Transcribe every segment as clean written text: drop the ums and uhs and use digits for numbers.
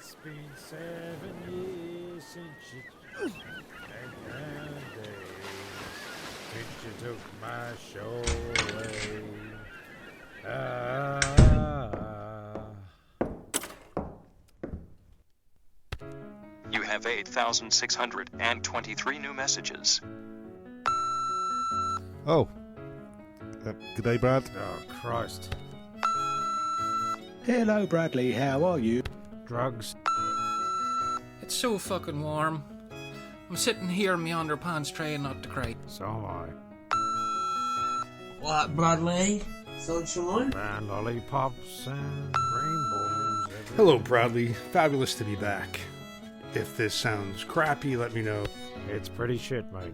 It's been 7 years since you and days since you took my show away. You have 8,623 new messages. Oh. Good day, Brad. Oh, Christ. Hello, Bradley. How are you? Drugs. It's so fucking warm. I'm sitting here in my underpants trying not to cry. So am I. What, Bradley? Sunshine? And lollipops and rainbows. Hello, Bradley. Fabulous to be back. If this sounds crappy, let me know. It's pretty shit, mate.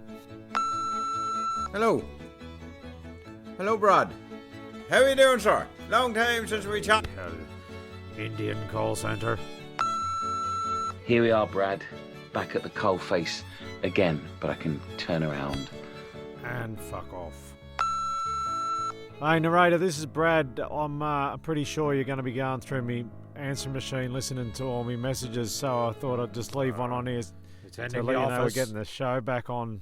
Hello. Hello, Brad. How are you doing, sir? Long time since we chat. Indian call centre. Here we are, Brad, back at the coalface again, but I can turn around. And fuck off. Hi, narrator, this is Brad. I'm pretty sure you're going to be going through me answer machine listening to all me messages, so I thought I'd just leave one on here to let you know we're getting the show back on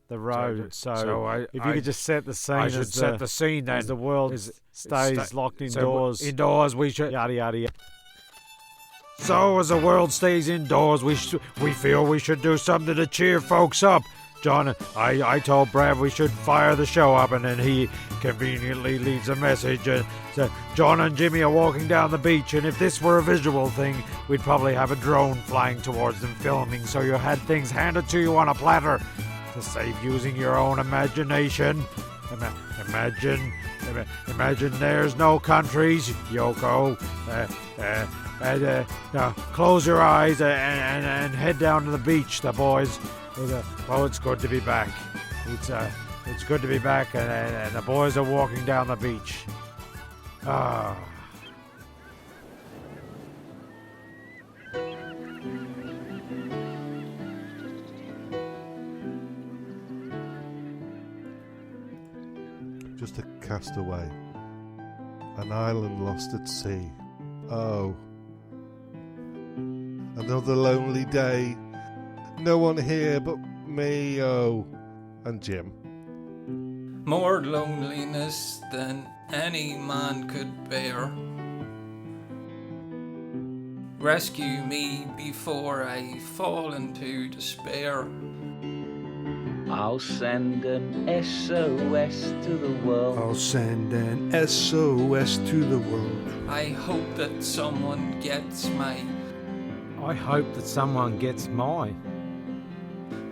the road. So if you could just set the scene, I should set the scene then. As the world stays locked indoors. Indoors, we should. Yada yada yada. So as the world stays indoors, we feel we should do something to cheer folks up. John, I told Brad we should fire the show up, and then he conveniently leaves a message. So John and Jimmy are walking down the beach, and if this were a visual thing, we'd probably have a drone flying towards them filming, so you had things handed to you on a platter. To save using your own imagination. Imagine there's no countries, Yoko. Now close your eyes and head down to the beach, the boys. Oh, it's good to be back. It's good to be back, and the boys are walking down the beach. Ah. Just a castaway. An island lost at sea. Oh. Another lonely day. No one here but me, oh, and Jim. More loneliness than any man could bear. Rescue me before I fall into despair. I'll send an SOS to the world. I'll send an SOS to the world. I hope that someone gets my. I hope that someone gets mine.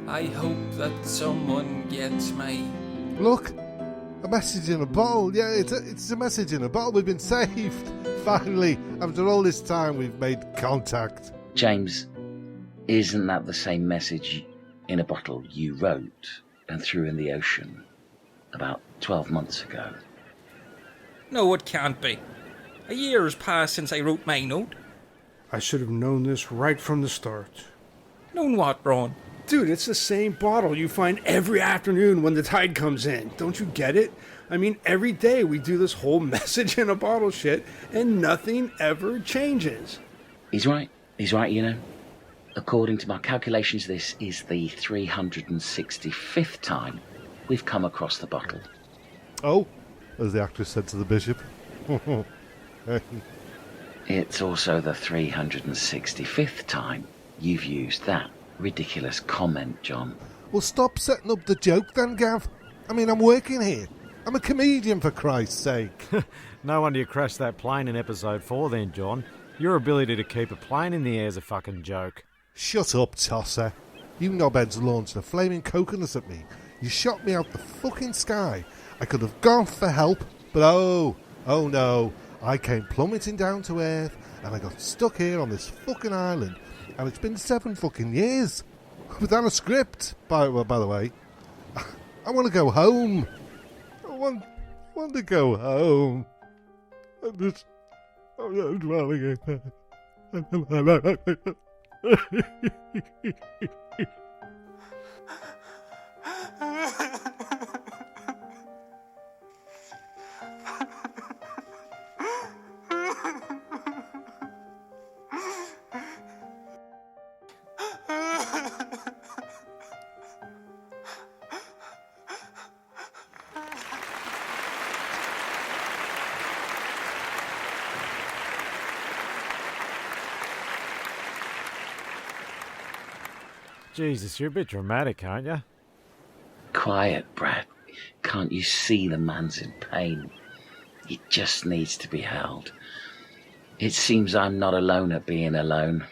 I hope that someone gets my. Look, a message in a bottle. Yeah, it's a message in a bottle. We've been saved. Finally, after all this time, we've made contact. James, isn't that the same message in a bottle you wrote and threw in the ocean about 12 months ago? No, it can't be. A year has passed since I wrote my note. I should have known this right from the start. Known what, Ron? Dude, it's the same bottle you find every afternoon when the tide comes in. Don't you get it? I mean, every day we do this whole message in a bottle shit, and nothing ever changes. He's right, you know. According to my calculations, this is the 365th time we've come across the bottle. Oh, as the actress said to the bishop. It's also the 365th time you've used that ridiculous comment, John. Well, stop setting up the joke then, Gav. I mean, I'm working here. I'm a comedian, for Christ's sake. No wonder you crashed that plane in episode 4 then, John. Your ability to keep a plane in the air is a fucking joke. Shut up, tosser. You knobheads launched a flaming coconut at me. You shot me out the fucking sky. I could have gone for help, but oh no. I came plummeting down to earth, and I got stuck here on this fucking island. And it's been 7 fucking years. Without a script, by the way. I want to go home. I want to go home. I'm dwelling in. Jesus, you're a bit dramatic, aren't you? Quiet, Brad. Can't you see the man's in pain? He just needs to be held. It seems I'm not alone at being alone.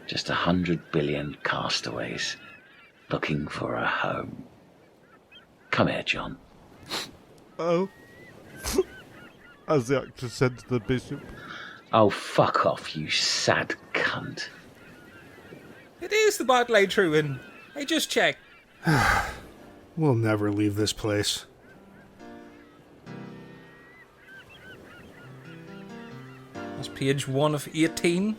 Just 100 billion castaways looking for a home. Come here, John. Oh. As the actress said to the bishop. Oh, fuck off, you sad cunt. It is the bottle I threw in. I just checked. We'll never leave this place. That's page 1 of 18.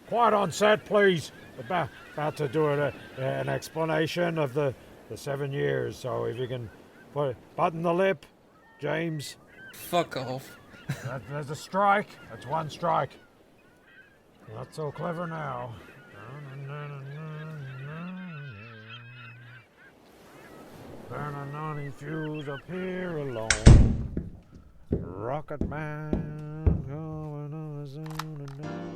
Quiet on set, please. About to do an explanation of the 7 years. So if you can button the lip, James. Fuck off. There's a strike. That's one strike. Not so clever now. Burn a nonny fuse up here alone. Rocket man going on a zone and down.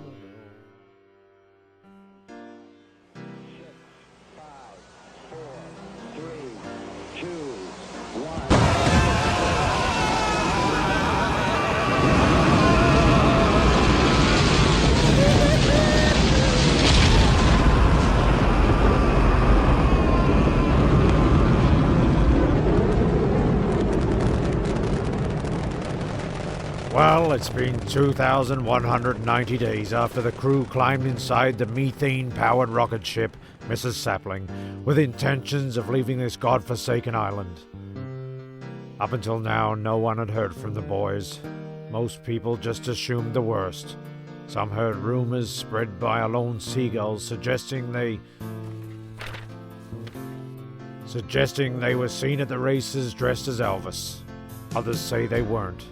Well, it's been 2,190 days after the crew climbed inside the methane-powered rocket ship, Mrs. Sapling, with intentions of leaving this godforsaken island. Up until now, no one had heard from the boys. Most people just assumed the worst. Some heard rumors spread by a lone seagull suggesting they were seen at the races dressed as Elvis. Others say they weren't.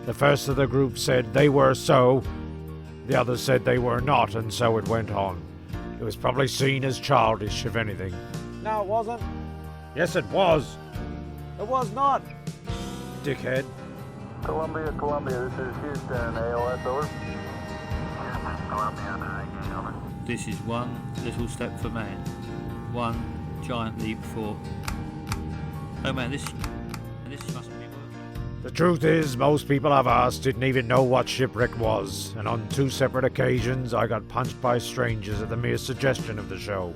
The first of the group said they were so, the others said they were not, and so it went on. It was probably seen as childish, if anything. No, it wasn't. Yes, it was. It was not. Dickhead. Columbia, this is Houston, AOS, over. Houston, Columbia, over. This is one little step for man, one giant leap for... Oh man, this mustn't be working. The truth is, most people I've asked didn't even know what shipwreck was, and on 2 separate occasions I got punched by strangers at the mere suggestion of the show.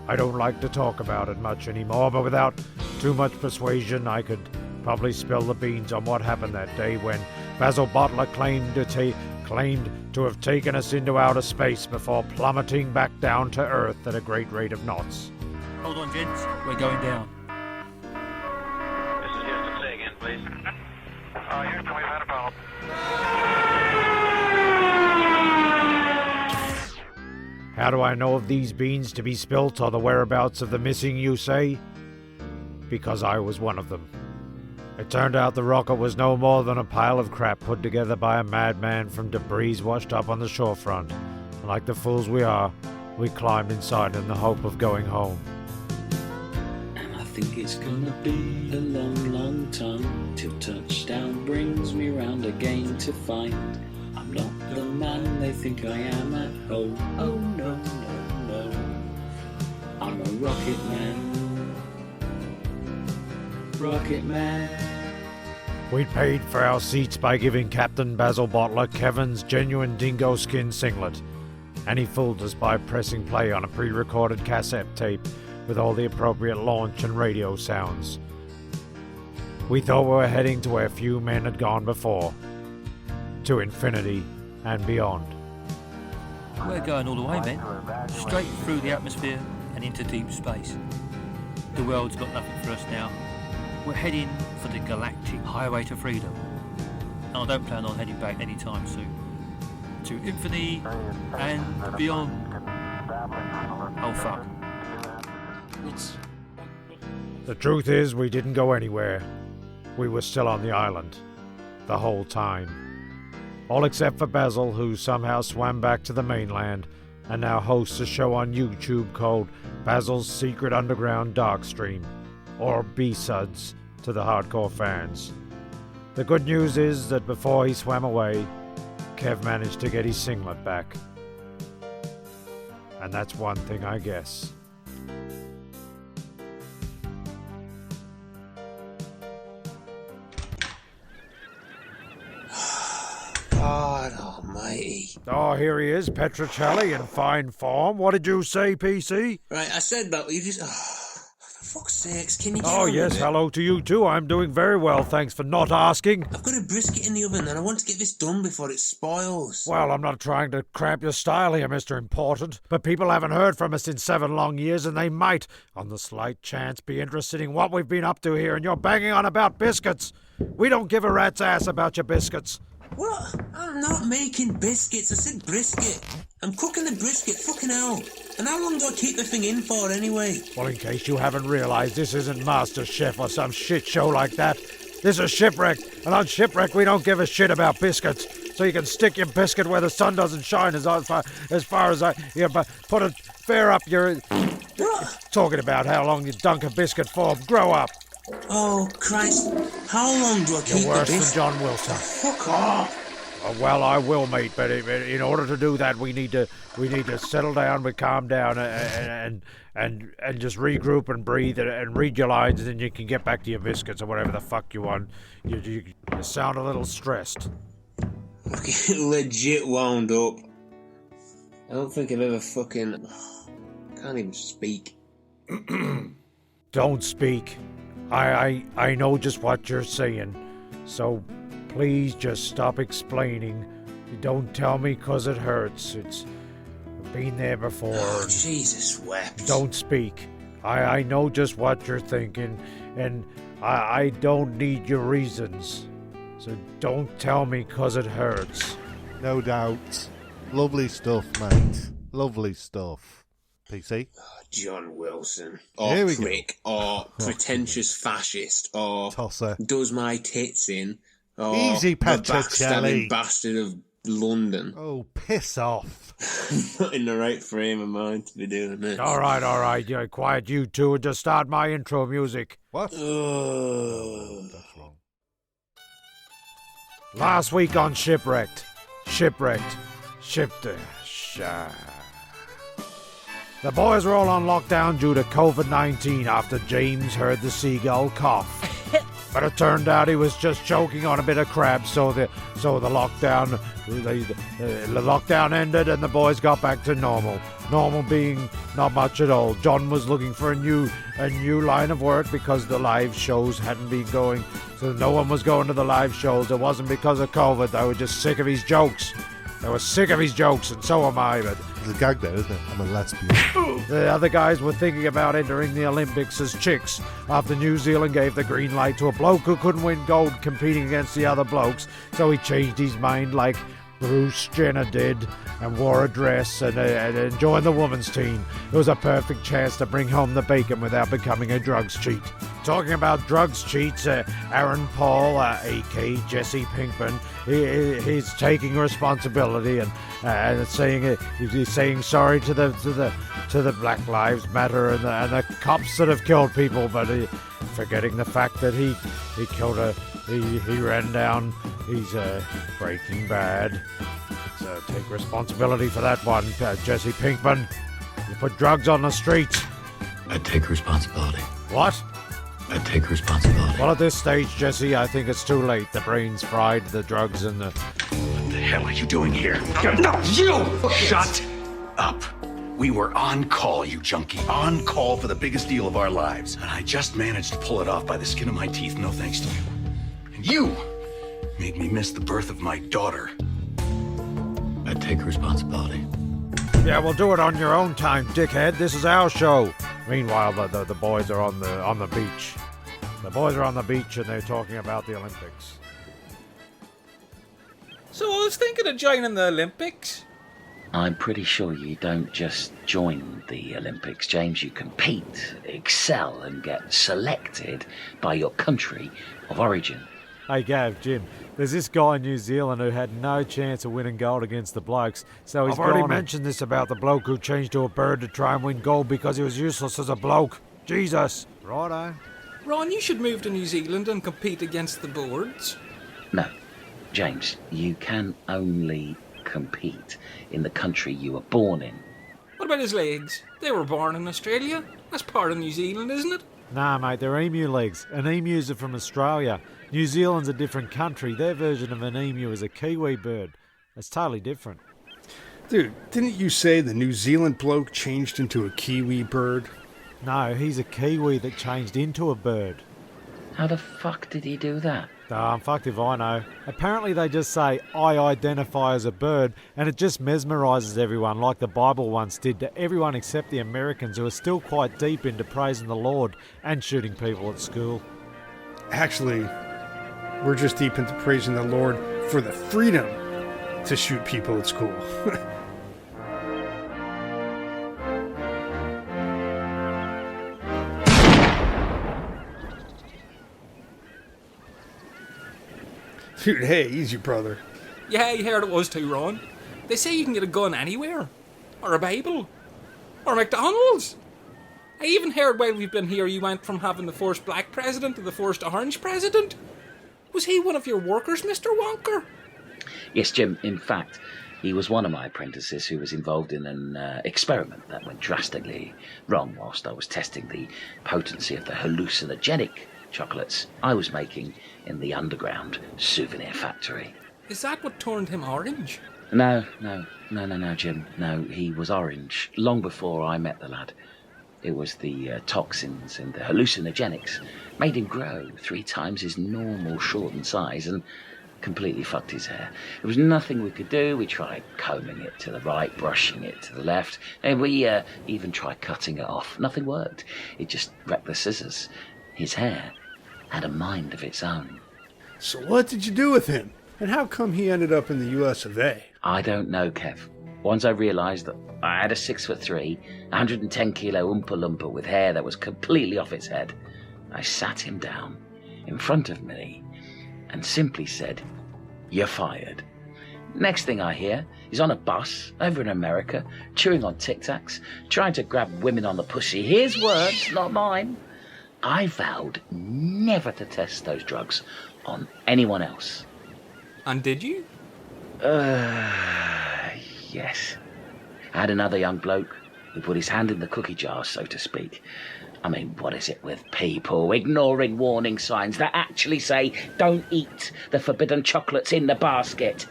I don't like to talk about it much anymore, but without too much persuasion I could probably spill the beans on what happened that day when Basil Bottler claimed to have taken us into outer space before plummeting back down to Earth at a great rate of knots. Hold on, gents, we're going down. This is Houston, say again, please. Houston, we've had a problem. How do I know of these beans to be spilt or the whereabouts of the missing, you say? Because I was one of them. It turned out the rocket was no more than a pile of crap put together by a madman from debris washed up on the shorefront. And like the fools we are, we climbed inside in the hope of going home. And I think it's gonna be a long, long time till touchdown brings me round again to find I'm not the man they think I am at home. Oh no, no, no, I'm a rocket man. Rocket man. We'd paid for our seats by giving Captain Basil Bottler Kevin's genuine dingo skin singlet, and he fooled us by pressing play on a pre-recorded cassette tape with all the appropriate launch and radio sounds. We thought we were heading to where few men had gone before, to infinity and beyond. We're going all the way, men. Straight through the atmosphere and into deep space. The world's got nothing for us now. We're heading for the galactic highway to freedom. And I don't plan on heading back anytime soon. To infinity and beyond. Oh fuck. The truth is, we didn't go anywhere. We were still on the island. The whole time. All except for Basil, who somehow swam back to the mainland and now hosts a show on YouTube called Basil's Secret Underground Dark Stream, or B-Suds to the hardcore fans. The good news is that before he swam away, Kev managed to get his singlet back. And that's one thing, I guess. God almighty. Oh, here he is, petchra chelli in fine form. What did you say, PC? Right, I said that, you just... for fuck's sakes, can you get Oh, on yes, with it? hello to you too. I'm doing very well, thanks for not asking. I've got a brisket in the oven and I want to get this done before it spoils. Well, I'm not trying to cramp your style here, Mr. Important, but people haven't heard from us in 7 long years, and they might, on the slight chance, be interested in what we've been up to here, and you're banging on about biscuits. We don't give a rat's ass about your biscuits. What? I'm not making biscuits, I said brisket. I'm cooking the brisket, fucking hell. And how long do I keep the thing in for anyway? Well, in case you haven't realized, this isn't MasterChef or some shit show like that. This is Shipwrecked, and on Shipwrecked we don't give a shit about biscuits. So you can stick your biscuit where the sun doesn't shine as far as I... Yeah, but put it fair up your... What? Talking about how long you dunk a biscuit for. Grow up. Oh, Christ. How long do I keep You're worse the than biscuit? John Wilson. Fuck off. Well, I will, mate, but in order to do that, we need to settle down, we calm down, and just regroup and breathe and read your lines, and then you can get back to your biscuits or whatever the fuck you want. You sound a little stressed. Fucking legit wound up. I don't think I've ever fucking... Can't even speak. Don't speak. I know just what you're saying, so please just stop explaining. Don't tell me 'cause it hurts. I've been there before. Oh, Jesus wept. Don't speak. I know just what you're thinking, and I don't need your reasons. So don't tell me 'cause it hurts. No doubt. Lovely stuff, mate. Lovely stuff. PC? John Wilson. Here Or we prick. Or pretentious fascist. Or Tosser. does my tits in. Or Easy, the Petchra backstabbing Chelli. bastard of London. Oh, piss off. Not in the right frame of mind to be doing this. All right. Yeah, quiet you two and just start my intro music. What? Ugh. That's wrong. Last week on Shipwrecked. The boys were all on lockdown due to COVID-19 after James heard the seagull cough. But it turned out he was just choking on a bit of crab, so the lockdown ended and the boys got back to normal. Normal being not much at all. John was looking for a new line of work because the live shows hadn't been going, so no one was going to the live shows. It wasn't because of COVID. They were just sick of his jokes. They were sick of his jokes, and so am I, but... There's a gag there, isn't it? I'm a lesbian. The other guys were thinking about entering the Olympics as chicks after New Zealand gave the green light to a bloke who couldn't win gold competing against the other blokes, so he changed his mind like Bruce Jenner did and wore a dress and joined the women's team. It was a perfect chance to bring home the bacon without becoming a drugs cheat. Talking about drugs cheats, Aaron Paul, a.k.a. Jesse Pinkman, he's taking responsibility and saying he's saying sorry to the Black Lives Matter and the cops that have killed people, but forgetting the fact that he ran down. He's Breaking Bad. So take responsibility for that one, Jesse Pinkman. You put drugs on the streets. I take responsibility. What? I take responsibility. Well, at this stage, Jesse, I think it's too late. The brain's fried, the drugs and the... What the hell are you doing here? No, you! Shut up. We were on call, you junkie. On call for the biggest deal of our lives. And I just managed to pull it off by the skin of my teeth, no thanks to you. And you made me miss the birth of my daughter. I take responsibility. Yeah, we'll do it on your own time, dickhead. This is our show. Meanwhile, the boys are on the beach. The boys are on the beach and they're talking about the Olympics. So I was thinking of joining the Olympics. I'm pretty sure you don't just join the Olympics, James. You compete, excel, and get selected by your country of origin. Hey Gav, Jim, there's this guy in New Zealand who had no chance of winning gold against the blokes, so I've already mentioned this about the bloke who changed to a bird to try and win gold because he was useless as a bloke. Jesus. Righto. Ron, you should move to New Zealand and compete against the boards. No, James, you can only compete in the country you were born in. What about his legs? They were born in Australia. That's part of New Zealand, isn't it? Nah, mate, they're emu legs, and emus are from Australia. New Zealand's a different country. Their version of an emu is a kiwi bird. It's totally different. Dude, didn't you say the New Zealand bloke changed into a kiwi bird? No, he's a kiwi that changed into a bird. How the fuck did he do that? I'm fucked if I know. Apparently they just say, I identify as a bird, and it just mesmerises everyone like the Bible once did to everyone except the Americans who are still quite deep into praising the Lord and shooting people at school. Actually, we're just deep into praising the Lord for the freedom to shoot people at school. Dude, hey, easy, brother. Yeah, I heard it was too, Ron. They say you can get a gun anywhere. Or a Bible. Or McDonald's. I even heard while we've been here you went from having the first black president to the first orange president. Was he one of your workers, Mr. Wonker? Yes, Jim. In fact, he was one of my apprentices who was involved in an experiment that went drastically wrong whilst I was testing the potency of the hallucinogenic chocolates I was making in the underground souvenir factory. Is that what turned him orange? No, Jim. No, he was orange long before I met the lad. It was the toxins and the hallucinogenics made him grow 3 times his normal shortened size and completely fucked his hair. There was nothing we could do. We tried combing it to the right, brushing it to the left, and we even tried cutting it off. Nothing worked. It just wrecked the scissors. His hair had a mind of its own. So what did you do with him? And how come he ended up in the US of A? I don't know, Kev. Once I realised that I had a 6'3", 110 kilo Oompa Loompa with hair that was completely off its head, I sat him down in front of me and simply said, "You're fired." Next thing I hear, he's on a bus over in America, chewing on Tic Tacs, trying to grab women on the pussy. His words, not mine. I vowed never to test those drugs on anyone else. And did you? Yes. I had another young bloke who put his hand in the cookie jar, so to speak. I mean, what is it with people ignoring warning signs that actually say, don't eat the forbidden chocolates in the basket?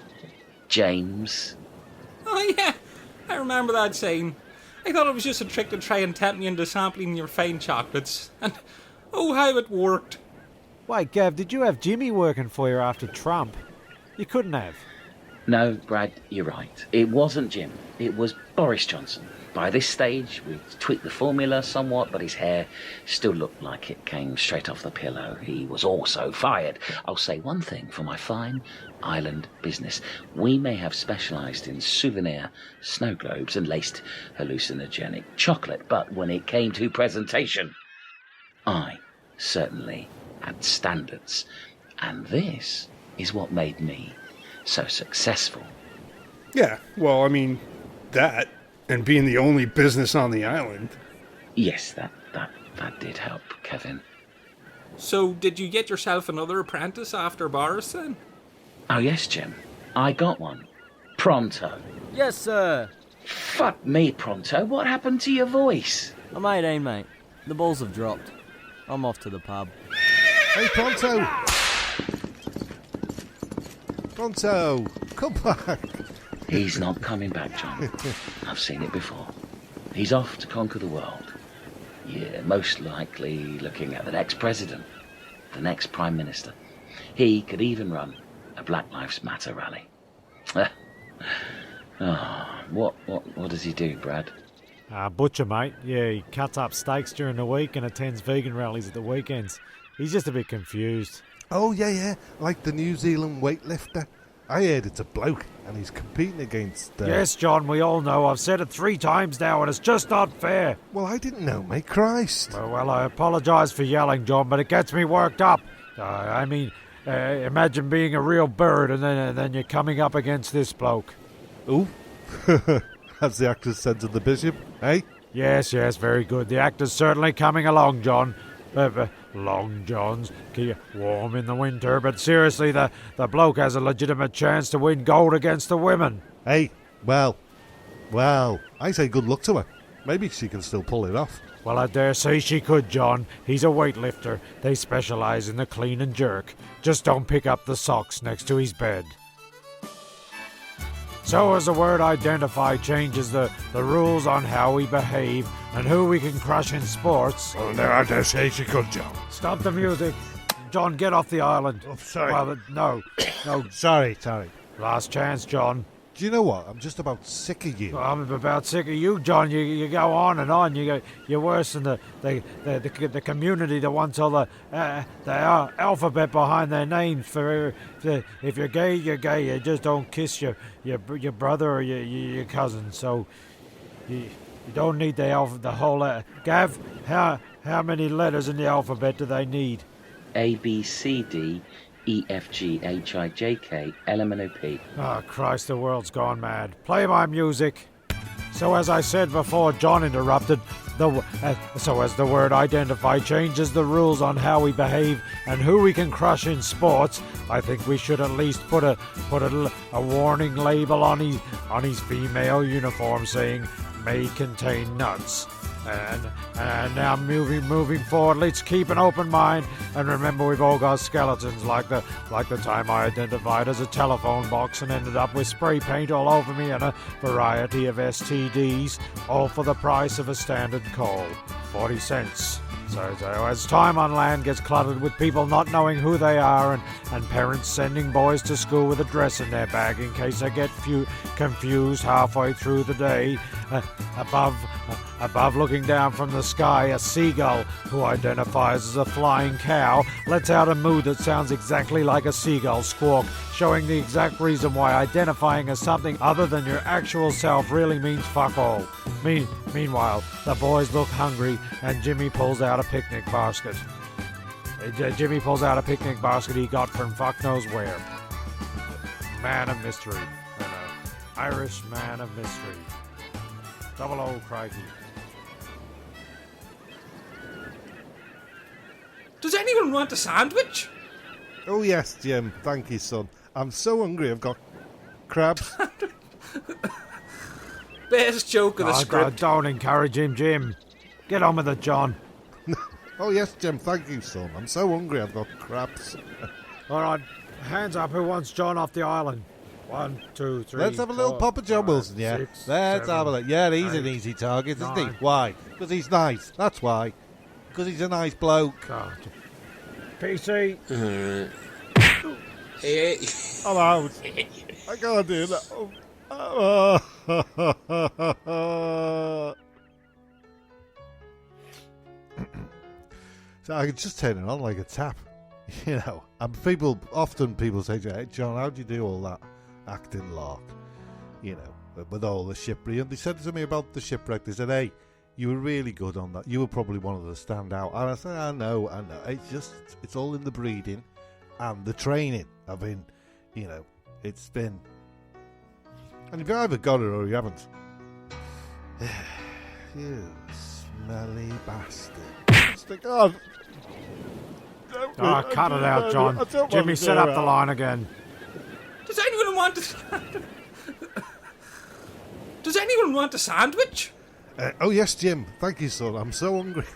James. Oh, yeah. I remember that saying. I thought it was just a trick to try and tempt me into sampling your fine chocolates. And, oh, how it worked. Wait, Gav, did you have Jimmy working for you after Trump? You couldn't have. No, Brad, you're right. It wasn't Jim. It was Boris Johnson. By this stage, we'd tweaked the formula somewhat, but his hair still looked like it came straight off the pillow. He was also fired. I'll say one thing for my fine island business. We may have specialised in souvenir snow globes and laced hallucinogenic chocolate, but when it came to presentation, I certainly had standards. And this is what made me so successful. Yeah, well, I mean, that, and being the only business on the island. Yes, that did help, Kevin. So, did you get yourself another apprentice after Boris, then? Oh, yes, Jim. I got one. Pronto. Yes, sir. Fuck me, Pronto. What happened to your voice? I'm 18, mate. The balls have dropped. I'm off to the pub. Hey, Pronto! Pronto, come back. He's not coming back, John. I've seen it before. He's off to conquer the world. Yeah, most likely looking at the next president, the next prime minister. He could even run a Black Lives Matter rally. What does he do, Brad? Butcher, mate. Yeah, he cuts up steaks during the week and attends vegan rallies at the weekends. He's just a bit confused. Oh, yeah, like the New Zealand weightlifter. I heard it's a bloke, and he's competing against... Yes, John, we all know. I've said it 3 times now, and it's just not fair. Well, I didn't know, mate. Christ. Well, I apologise for yelling, John, but it gets me worked up. Imagine being a real bird, and then you're coming up against this bloke. Ooh. As the actors said to the bishop, eh? Yes, very good. The actor's certainly coming along, John. Long Johns, keep warm in the winter, but seriously, the bloke has a legitimate chance to win gold against the women. Hey, well, Well, I say good luck to her. Maybe she can still pull it off. Well, I dare say she could, John. He's a weightlifter. They specialize in the clean and jerk. Just don't pick up the socks next to his bed. So as the word identify changes the rules on how we behave and who we can crush in sports... Well, now I dare say she could, John. Stop the music. John, get off the island. Oh, sorry. Well, no. Sorry. Last chance, John. Do you know what? I'm just about sick of you. I'm about sick of you, John. You go on and on. You're worse than the community that wants all the alphabet behind their names. If you're gay, you're gay. You just don't kiss your brother or your cousin. So you don't need the whole. Gav, how many letters in the alphabet do they need? A, B, C, D, E, F, G, H, I, J, K, L, M, N, O, P. Oh, Christ, the world's gone mad. Play my music. So as I said before, John interrupted. So as the word identify changes the rules on how we behave and who we can crush in sports, I think we should at least put a warning label on his female uniform saying may contain nuts. And now moving forward, let's keep an open mind and remember we've all got skeletons like the time I identified as a telephone box and ended up with spray paint all over me and a variety of STDs, all for the price of a standard call, 40 cents. So as time on land gets cluttered with people not knowing who they are and parents sending boys to school with a dress in their bag in case they get confused halfway through the day, above looking down from the sky, a seagull who identifies as a flying cow lets out a moo that sounds exactly like a seagull squawk, showing the exact reason why identifying as something other than your actual self really means fuck all. Meanwhile, the boys look hungry and Jimmy pulls out a picnic basket. Jimmy pulls out a picnic basket he got from fuck knows where. Man of mystery. An Irish man of mystery. Double O crikey. Does anyone want a sandwich? Oh yes, Jim. Thank you, son. I'm so hungry. I've got crabs. Best joke of the script. God, don't encourage him, Jim. Get on with it, John. Oh yes, Jim. Thank you, son. I'm so hungry. I've got crabs. All right, hands up. Who wants John off the island? 1, 2, 3. Let's have a little Papa John Wilson, yeah. 6, Let's 7, have a look. Yeah, he's 8, an easy target, isn't he? 9. Why? Because he's nice. That's why. Because he's a nice bloke. God. PC. Hey. I'm out. I can't do that. So I could just turn it on like a tap, you know. And people say to me, hey, John, how do you do all that acting lark? You know, with all the shipwreck. And they said to me about the shipwreck, they said, hey, you were really good on that. You were probably one of the standout. And I said, I know. It's all in the breeding and the training. I've been, you know, it's been. And if you either got it or you haven't. You smelly bastard. Stick on. Oh, cut it out, John. Jimmy, set up the line again. Does anyone want a sandwich? Oh yes, Jim. Thank you, son. I'm so hungry.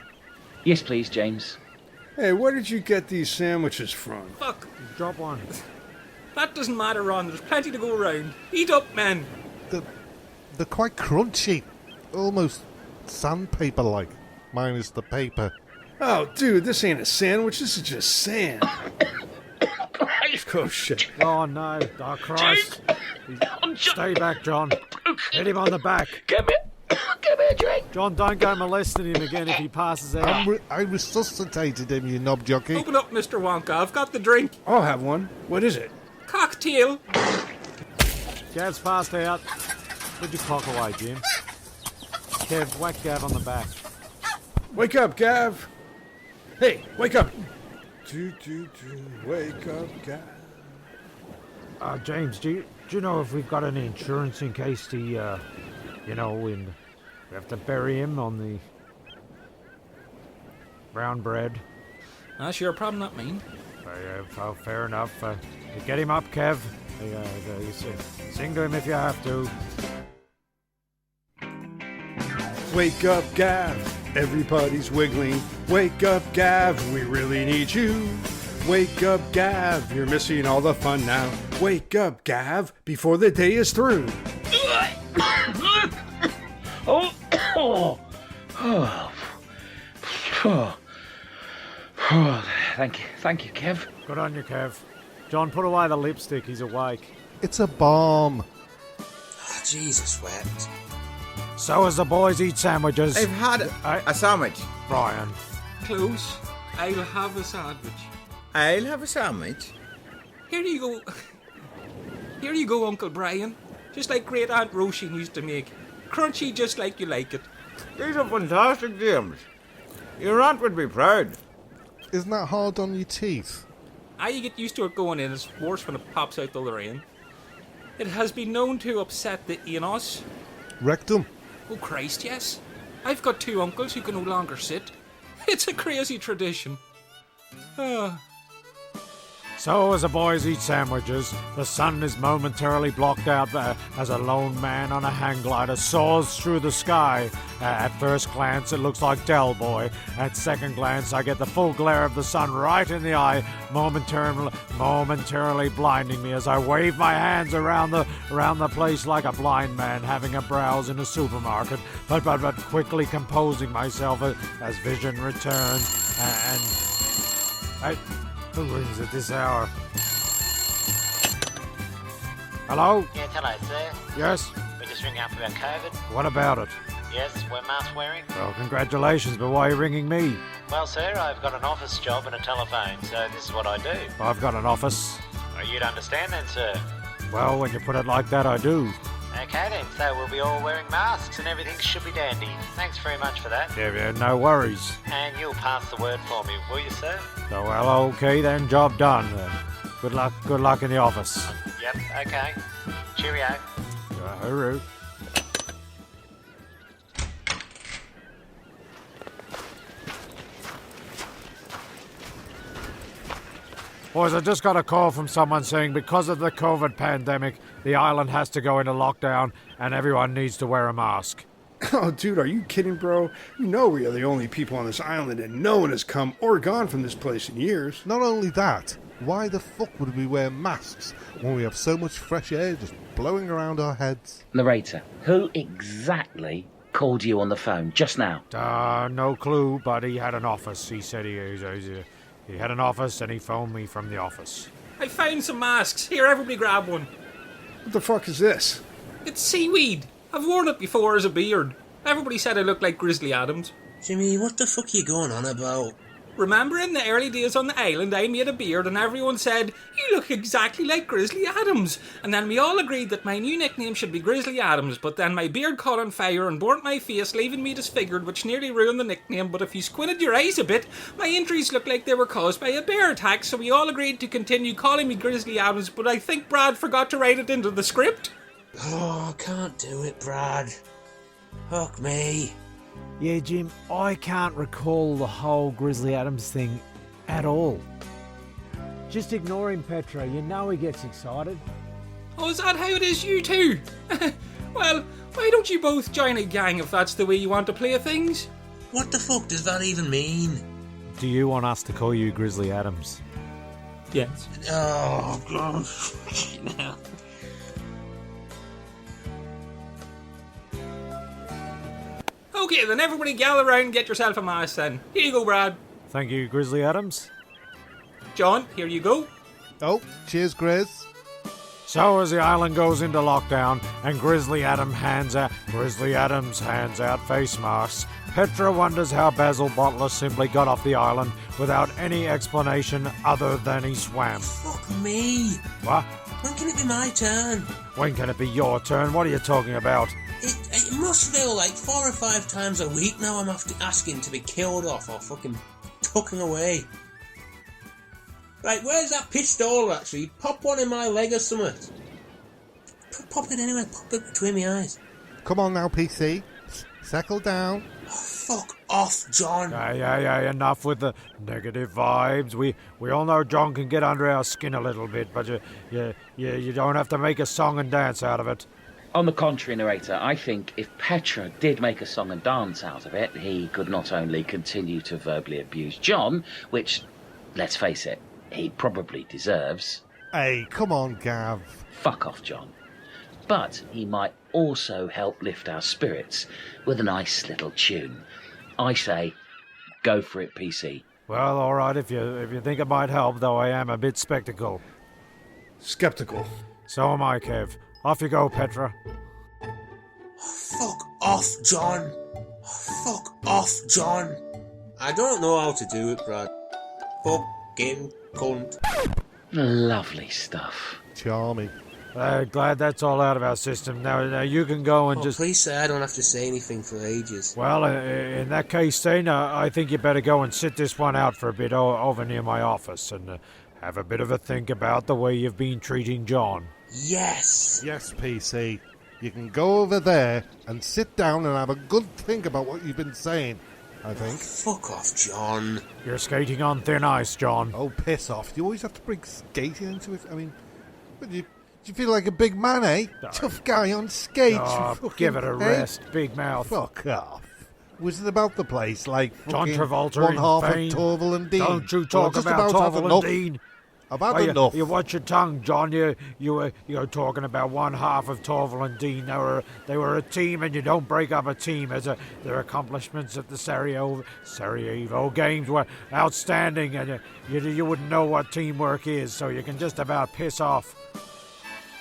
Yes, please, James. Hey, where did you get these sandwiches from? Fuck. Drop one. That doesn't matter, Ron. There's plenty to go around. Eat up, men. They're quite crunchy. Almost sandpaper-like. Minus the paper. Oh, dude, this ain't a sandwich. This is just sand. Oh, shit. Oh, no. Oh, Christ. Stay back, John. Hit him on the back. Come here, Drake. John, don't go molesting him again if he passes out. I resuscitated him, you knob jockey. Open up, Mr. Wonka. I've got the drink. I'll have one. What is it? Cocktail. Gav's passed out. Put your clock away, Jim. Kev, whack Gav on the back. Wake up, Gav. Hey, wake up. Wake up, Gav. James, do you know if we've got any insurance in case we have to bury him on the brown bread? That's your problem, not mine. Fair enough. Get him up, Kev. Sing to him if you have to. Wake up, Gav. Everybody's wiggling. Wake up, Gav. We really need you. Wake up, Gav. You're missing all the fun now. Wake up, Gav, before the day is through. Thank you, Kev. Good on you, Kev. John, put away the lipstick. He's awake. It's a bomb. Oh, Jesus wept. So as the boys eat sandwiches... I've had a sandwich. Brian. Close. I'll have a sandwich. I'll have a sandwich. Here you go. Here you go, Uncle Brian. Just like great Aunt Roisin used to make. Crunchy just like you like it. These are fantastic, James. Your aunt would be proud. Isn't that hard on your teeth? You get used to it going in. It's worse when it pops out the other end. It has been known to upset the Enos. Rectum. Oh, Christ, yes. I've got 2 uncles who can no longer sit. It's a crazy tradition. So as the boys eat sandwiches, the sun is momentarily blocked out as a lone man on a hang glider soars through the sky. At first glance, it looks like Del Boy. At second glance, I get the full glare of the sun right in the eye, momentarily blinding me as I wave my hands around the place like a blind man having a browse in a supermarket, but quickly composing myself as vision returns and who rings at this hour? Hello? Yes, hello, sir. Yes? We're just ringing up about COVID. What about it? Yes, we're mask wearing. Well, congratulations, but why are you ringing me? Well, sir, I've got an office job and a telephone, so this is what I do. I've got an office. Oh, you'd understand then, sir. Well, when you put it like that, I do. Okay then, so we'll be all wearing masks and everything should be dandy. Thanks very much for that. Yeah, no worries. And you'll pass the word for me, will you, sir? So, well, okay then, job done. Good luck in the office. Yep, okay. Cheerio. Hooroo. Boys, I just got a call from someone saying because of the COVID pandemic, the island has to go into lockdown and everyone needs to wear a mask. Oh, dude, are you kidding, bro? You know we are the only people on this island and no one has come or gone from this place in years. Not only that, why the fuck would we wear masks when we have so much fresh air just blowing around our heads? Narrator, who exactly called you on the phone just now? No clue, but he had an office. He said he had an office and he phoned me from the office. I found some masks. Here, everybody grab one. What the fuck is this? It's seaweed. I've worn it before as a beard. Everybody said I looked like Grizzly Adams. Jimmy, what the fuck are you going on about? Remember in the early days on the island, I made a beard and everyone said, "You look exactly like Grizzly Adams." And then we all agreed that my new nickname should be Grizzly Adams, but then my beard caught on fire and burnt my face, leaving me disfigured, which nearly ruined the nickname. But if you squinted your eyes a bit, my injuries looked like they were caused by a bear attack, so we all agreed to continue calling me Grizzly Adams, but I think Brad forgot to write it into the script. Oh, I can't do it, Brad. Fuck me. Yeah, Jim, I can't recall the whole Grizzly Adams thing at all. Just ignore him, Petra. You know he gets excited. Oh, is that how it is, you two? Well, why don't you both join a gang if that's the way you want to play things? What the fuck does that even mean? Do you want us to call you Grizzly Adams? Yes. Oh, God. No. Okay, then everybody gather around and get yourself a mask then. Here you go, Brad. Thank you, Grizzly Adams. John, here you go. Oh, cheers, Grizz. So as the island goes into lockdown and Grizzly Adams hands out face masks, Petra wonders how Basil Bottler simply got off the island without any explanation other than he swam. Fuck me. What? When can it be my turn? When can it be your turn? What are you talking about? It must feel like 4 or 5 times a week now I'm asking to be killed off or fucking tucking away. Right, where's that pistol actually? Pop one in my leg or something. Pop it anyway, pop it between my eyes. Come on now, PC. Settle down. Oh, fuck off, John. Yeah, enough with the negative vibes. We all know John can get under our skin a little bit, but you don't have to make a song and dance out of it. On the contrary, narrator, I think if Petchra did make a song and dance out of it, he could not only continue to verbally abuse John, which, let's face it, he probably deserves. Hey, come on, Gav. Fuck off, John. But he might also help lift our spirits with a nice little tune. I say, go for it, PC. Well, all right, if you think it might help, though I am a bit skeptical. Skeptical. So am I, Kev. Off you go, Petra. Fuck off, John. Fuck off, John. I don't know how to do it, Brad. Fucking cunt. Lovely stuff. Charming. Glad that's all out of our system. Now you can go and just... Please say I don't have to say anything for ages. Well, in that case, Dana, I think you better go and sit this one out for a bit over near my office and have a bit of a think about the way you've been treating John. Yes! Yes, PC. You can go over there and sit down and have a good think about what you've been saying, I think. Fuck off, John. You're skating on thin ice, John. Oh, piss off. You always have to bring skating into it. I mean, do you feel like a big man, eh? Tough guy on skates. Oh, give it a rest, big mouth. Fuck off. Was it about the place, like John Travolta one in half Spain? of Torval and Dean? Don't you talk about Torval and Dean. About enough. You watch your tongue, John. You're talking about one half of Torval and Dean. They were a team, and you don't break up a team. Their accomplishments at the Sarajevo Games were outstanding, and you wouldn't know what teamwork is, so you can just about piss off.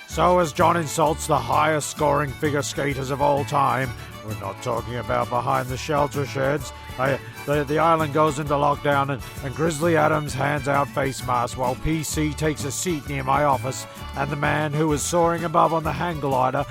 So as John insults the highest scoring figure skaters of all time, we're not talking about behind the shelter sheds. The island goes into lockdown and Grizzly Adams hands out face masks while PC takes a seat near my office, and the man who was soaring above on the hang glider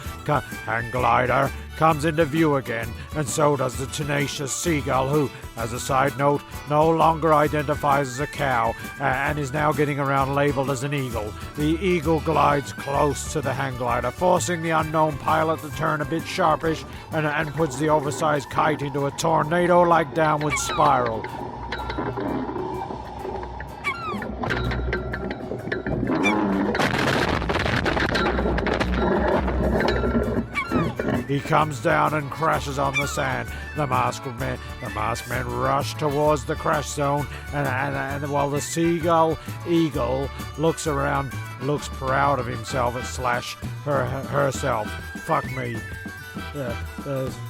comes into view again, and so does the tenacious seagull who, as a side note, no longer identifies as a cow and is now getting around labeled as an eagle. The eagle glides close to the hang glider, forcing the unknown pilot to turn a bit sharpish and puts the oversized kite into a tornado-like downward spiral. He comes down and crashes on the sand. The masked men rush towards the crash zone, and while the eagle looks around, looks proud of himself / herself. Fuck me.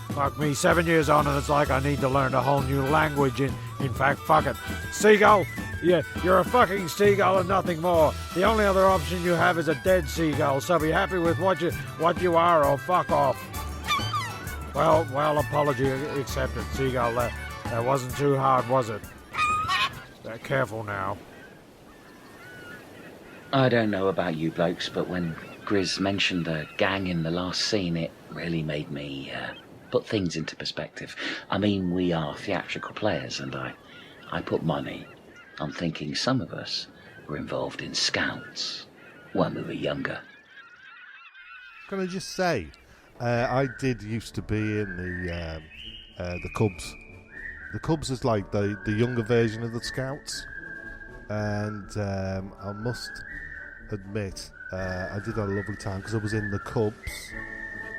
Fuck me. 7 years on, and it's like I need to learn a whole new language. In fact, fuck it. Seagull, yeah, you're a fucking seagull and nothing more. The only other option you have is a dead seagull, so be happy with what you are or fuck off. Well, apology accepted, seagull. That wasn't too hard, was it? Careful now. I don't know about you blokes, but when Grizz mentioned the gang in the last scene, it really made me put things into perspective. I mean, we are theatrical players, and I put money on thinking some of us were involved in scouts when we were younger. Can I just say, I did used to be in the Cubs. The Cubs is like the younger version of the Scouts, and I must admit, I did have a lovely time because I was in the Cubs,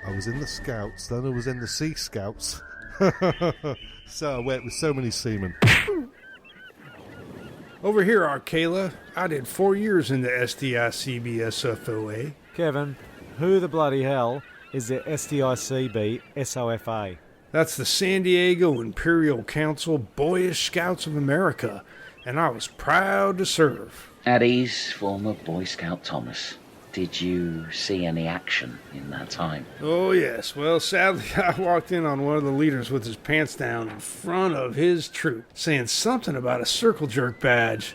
I was in the Scouts, then I was in the Sea Scouts. So I went with so many seamen. Over here, Arcala, I did 4 years in the SDICB-SFOA. Kevin, who the bloody hell is the SDICB-SOFA? That's the San Diego Imperial Council Boyish Scouts of America, and I was proud to serve. At ease, former Boy Scout Thomas. Did you see any action in that time? Oh, yes. Well, sadly, I walked in on one of the leaders with his pants down in front of his troop, saying something about a circle jerk badge.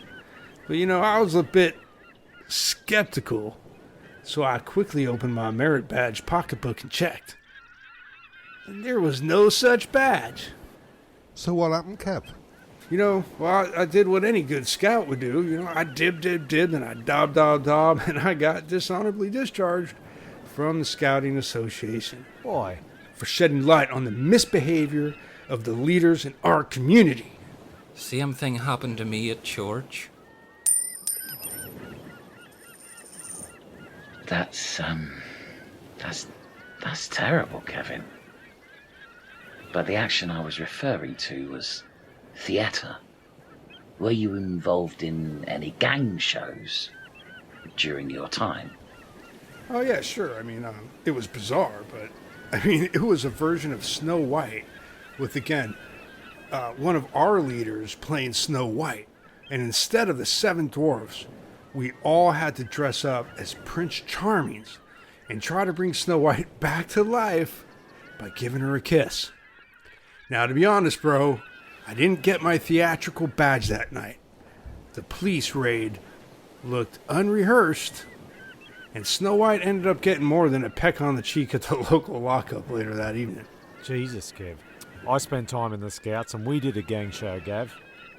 But, I was a bit skeptical, so I quickly opened my merit badge pocketbook and checked. And there was no such badge. So what happened, Kev? I did what any good scout would do. I dibbed, and I dob, and I got dishonorably discharged from the Scouting Association. Why? For shedding light on the misbehavior of the leaders in our community. Same thing happened to me at church. That's That's terrible, Kevin. But the action I was referring to was theatre. Were you involved in any gang shows during your time? Oh, yeah, sure. I mean, it was bizarre, but, I mean, it was a version of Snow White with, again, one of our leaders playing Snow White. And instead of the 7 dwarfs, we all had to dress up as Prince Charmings and try to bring Snow White back to life by giving her a kiss. Now, to be honest, bro, I didn't get my theatrical badge that night. The police raid looked unrehearsed, and Snow White ended up getting more than a peck on the cheek at the local lockup later that evening. Jesus, Kev. I spent time in the Scouts and we did a gang show, Gav.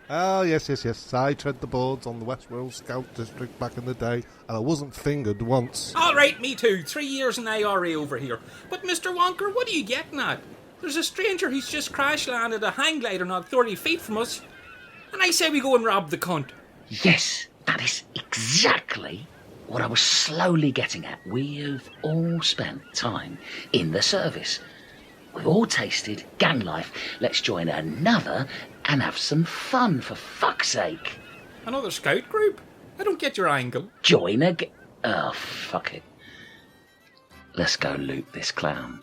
Oh, yes. I tread the boards on the Westworld Scout District back in the day, and I wasn't fingered once. All right, me too. 3 years in ARA over here. But Mr. Wonker, what are you getting at? There's a stranger who's just crash-landed a hang glider not 30 feet from us. And I say we go and rob the cunt. Yes, that is exactly what I was slowly getting at. We've all spent time in the service. We've all tasted gang life. Let's join another and have some fun, for fuck's sake. Another scout group? I don't get your angle. Join oh, fuck it. Let's go loot this clown.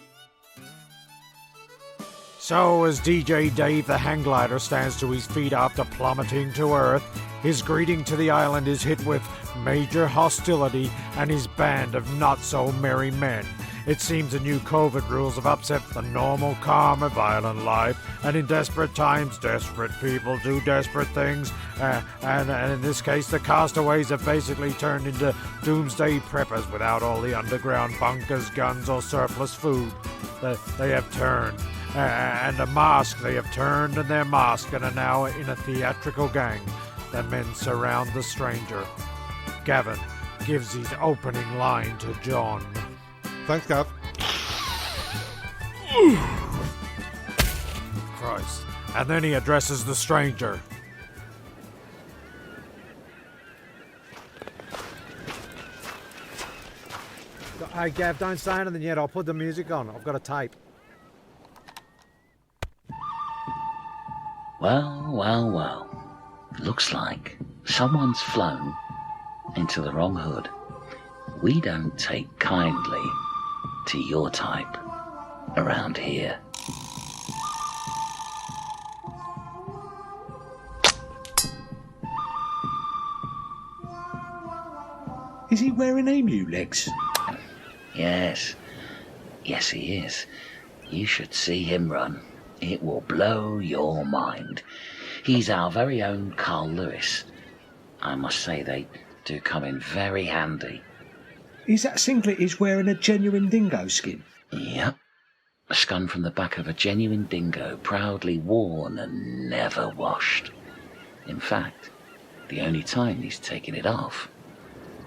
So as DJ Dave the hang glider stands to his feet after plummeting to Earth, his greeting to the island is hit with major hostility and his band of not-so-merry men. It seems the new COVID rules have upset the normal, calm, and violent life, and in desperate times, desperate people do desperate things, and in this case, the castaways have basically turned into doomsday preppers without all the underground bunkers, guns, or surplus food. They have turned. And a mask, they have turned in their mask and are now in a theatrical gang. The men surround the stranger. Gavin gives his opening line to John. Thanks, Gav. Christ. And then he addresses the stranger. Hey, Gav, don't say anything yet. I'll put the music on. I've got a tape. Well. Looks like someone's flown into the wrong hood. We don't take kindly to your type around here. Is he wearing emu legs? Yes, he is. You should see him run. It will blow your mind. He's our very own Carl Lewis. I must say they do come in very handy. Is that singlet he's wearing a genuine dingo skin? Yep. Scun from the back of a genuine dingo, proudly worn and never washed. In fact, the only time he's taken it off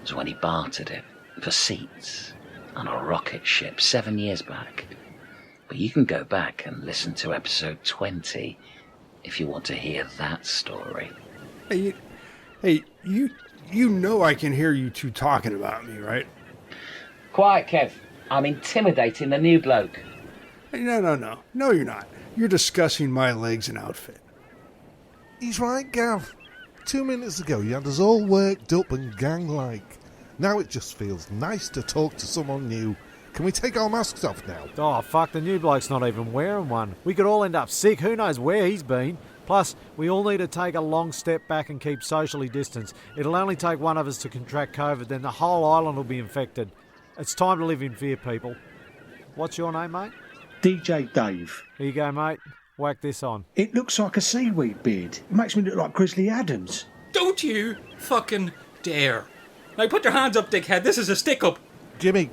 was when he bartered it for seats on a rocket ship 7 years back. But you can go back and listen to episode 20 if you want to hear that story. Hey, you know I can hear you two talking about me, right? Quiet, Kev. I'm intimidating the new bloke. Hey, no. No, you're not. You're discussing my legs and outfit. He's right, Gav. 2 minutes ago, you had us all worked up and gang-like. Now it just feels nice to talk to someone new. Can we take our masks off now? Oh, fuck, the new bloke's not even wearing one. We could all end up sick. Who knows where he's been? Plus, we all need to take a long step back and keep socially distanced. It'll only take one of us to contract COVID, then the whole island will be infected. It's time to live in fear, people. What's your name, mate? DJ Dave. Here you go, mate. Whack this on. It looks like a seaweed beard. It makes me look like Grizzly Adams. Don't you fucking dare. Now put your hands up, dickhead. This is a stick-up. Jimmy,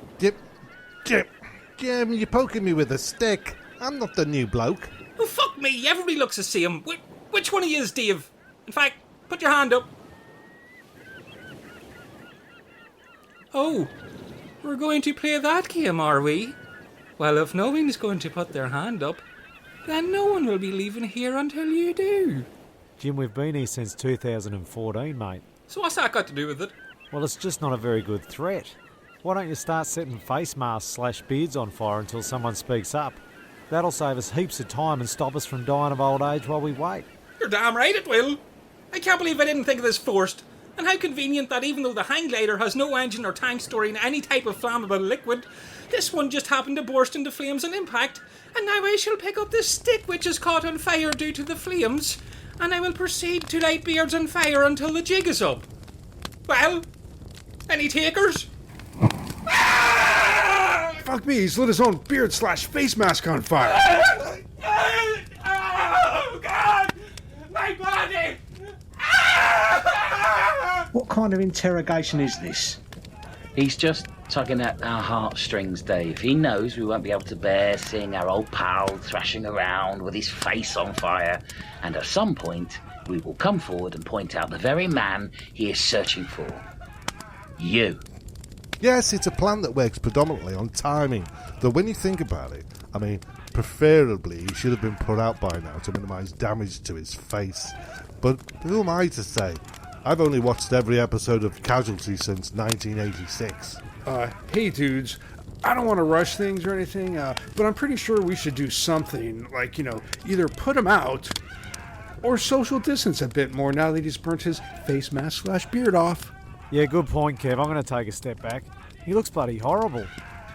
Jim, you're poking me with a stick. I'm not the new bloke. Oh, fuck me. Everybody looks to see him. Which one of you is Dave? In fact, put your hand up. Oh, we're going to play that game, are we? Well, if no one's going to put their hand up, then no one will be leaving here until you do. Jim, we've been here since 2014, mate. So what's that got to do with it? Well, it's just not a very good threat. Why don't you start setting face masks / beards on fire until someone speaks up? That'll save us heaps of time and stop us from dying of old age while we wait. You're damn right it will. I can't believe I didn't think of this first. And how convenient that even though the hang glider has no engine or tank storing any type of flammable liquid, this one just happened to burst into flames on impact, and now I shall pick up this stick which is caught on fire due to the flames, and I will proceed to light beards on fire until the jig is up. Well, any takers? Fuck me, he's lit his own beard / face mask on fire. Oh, God! My body! What kind of interrogation is this? He's just tugging at our heartstrings, Dave. He knows we won't be able to bear seeing our old pal thrashing around with his face on fire, and at some point we will come forward and point out the very man he is searching for. You. Yes, it's a plan that works predominantly on timing, though when you think about it, I mean, preferably he should have been put out by now to minimise damage to his face. But who am I to say? I've only watched every episode of Casualty since 1986. Hey dudes, I don't want to rush things or anything, but I'm pretty sure we should do something, like, either put him out or social distance a bit more now that he's burnt his face mask / beard off. Yeah, good point, Kev. I'm going to take a step back. He looks bloody horrible.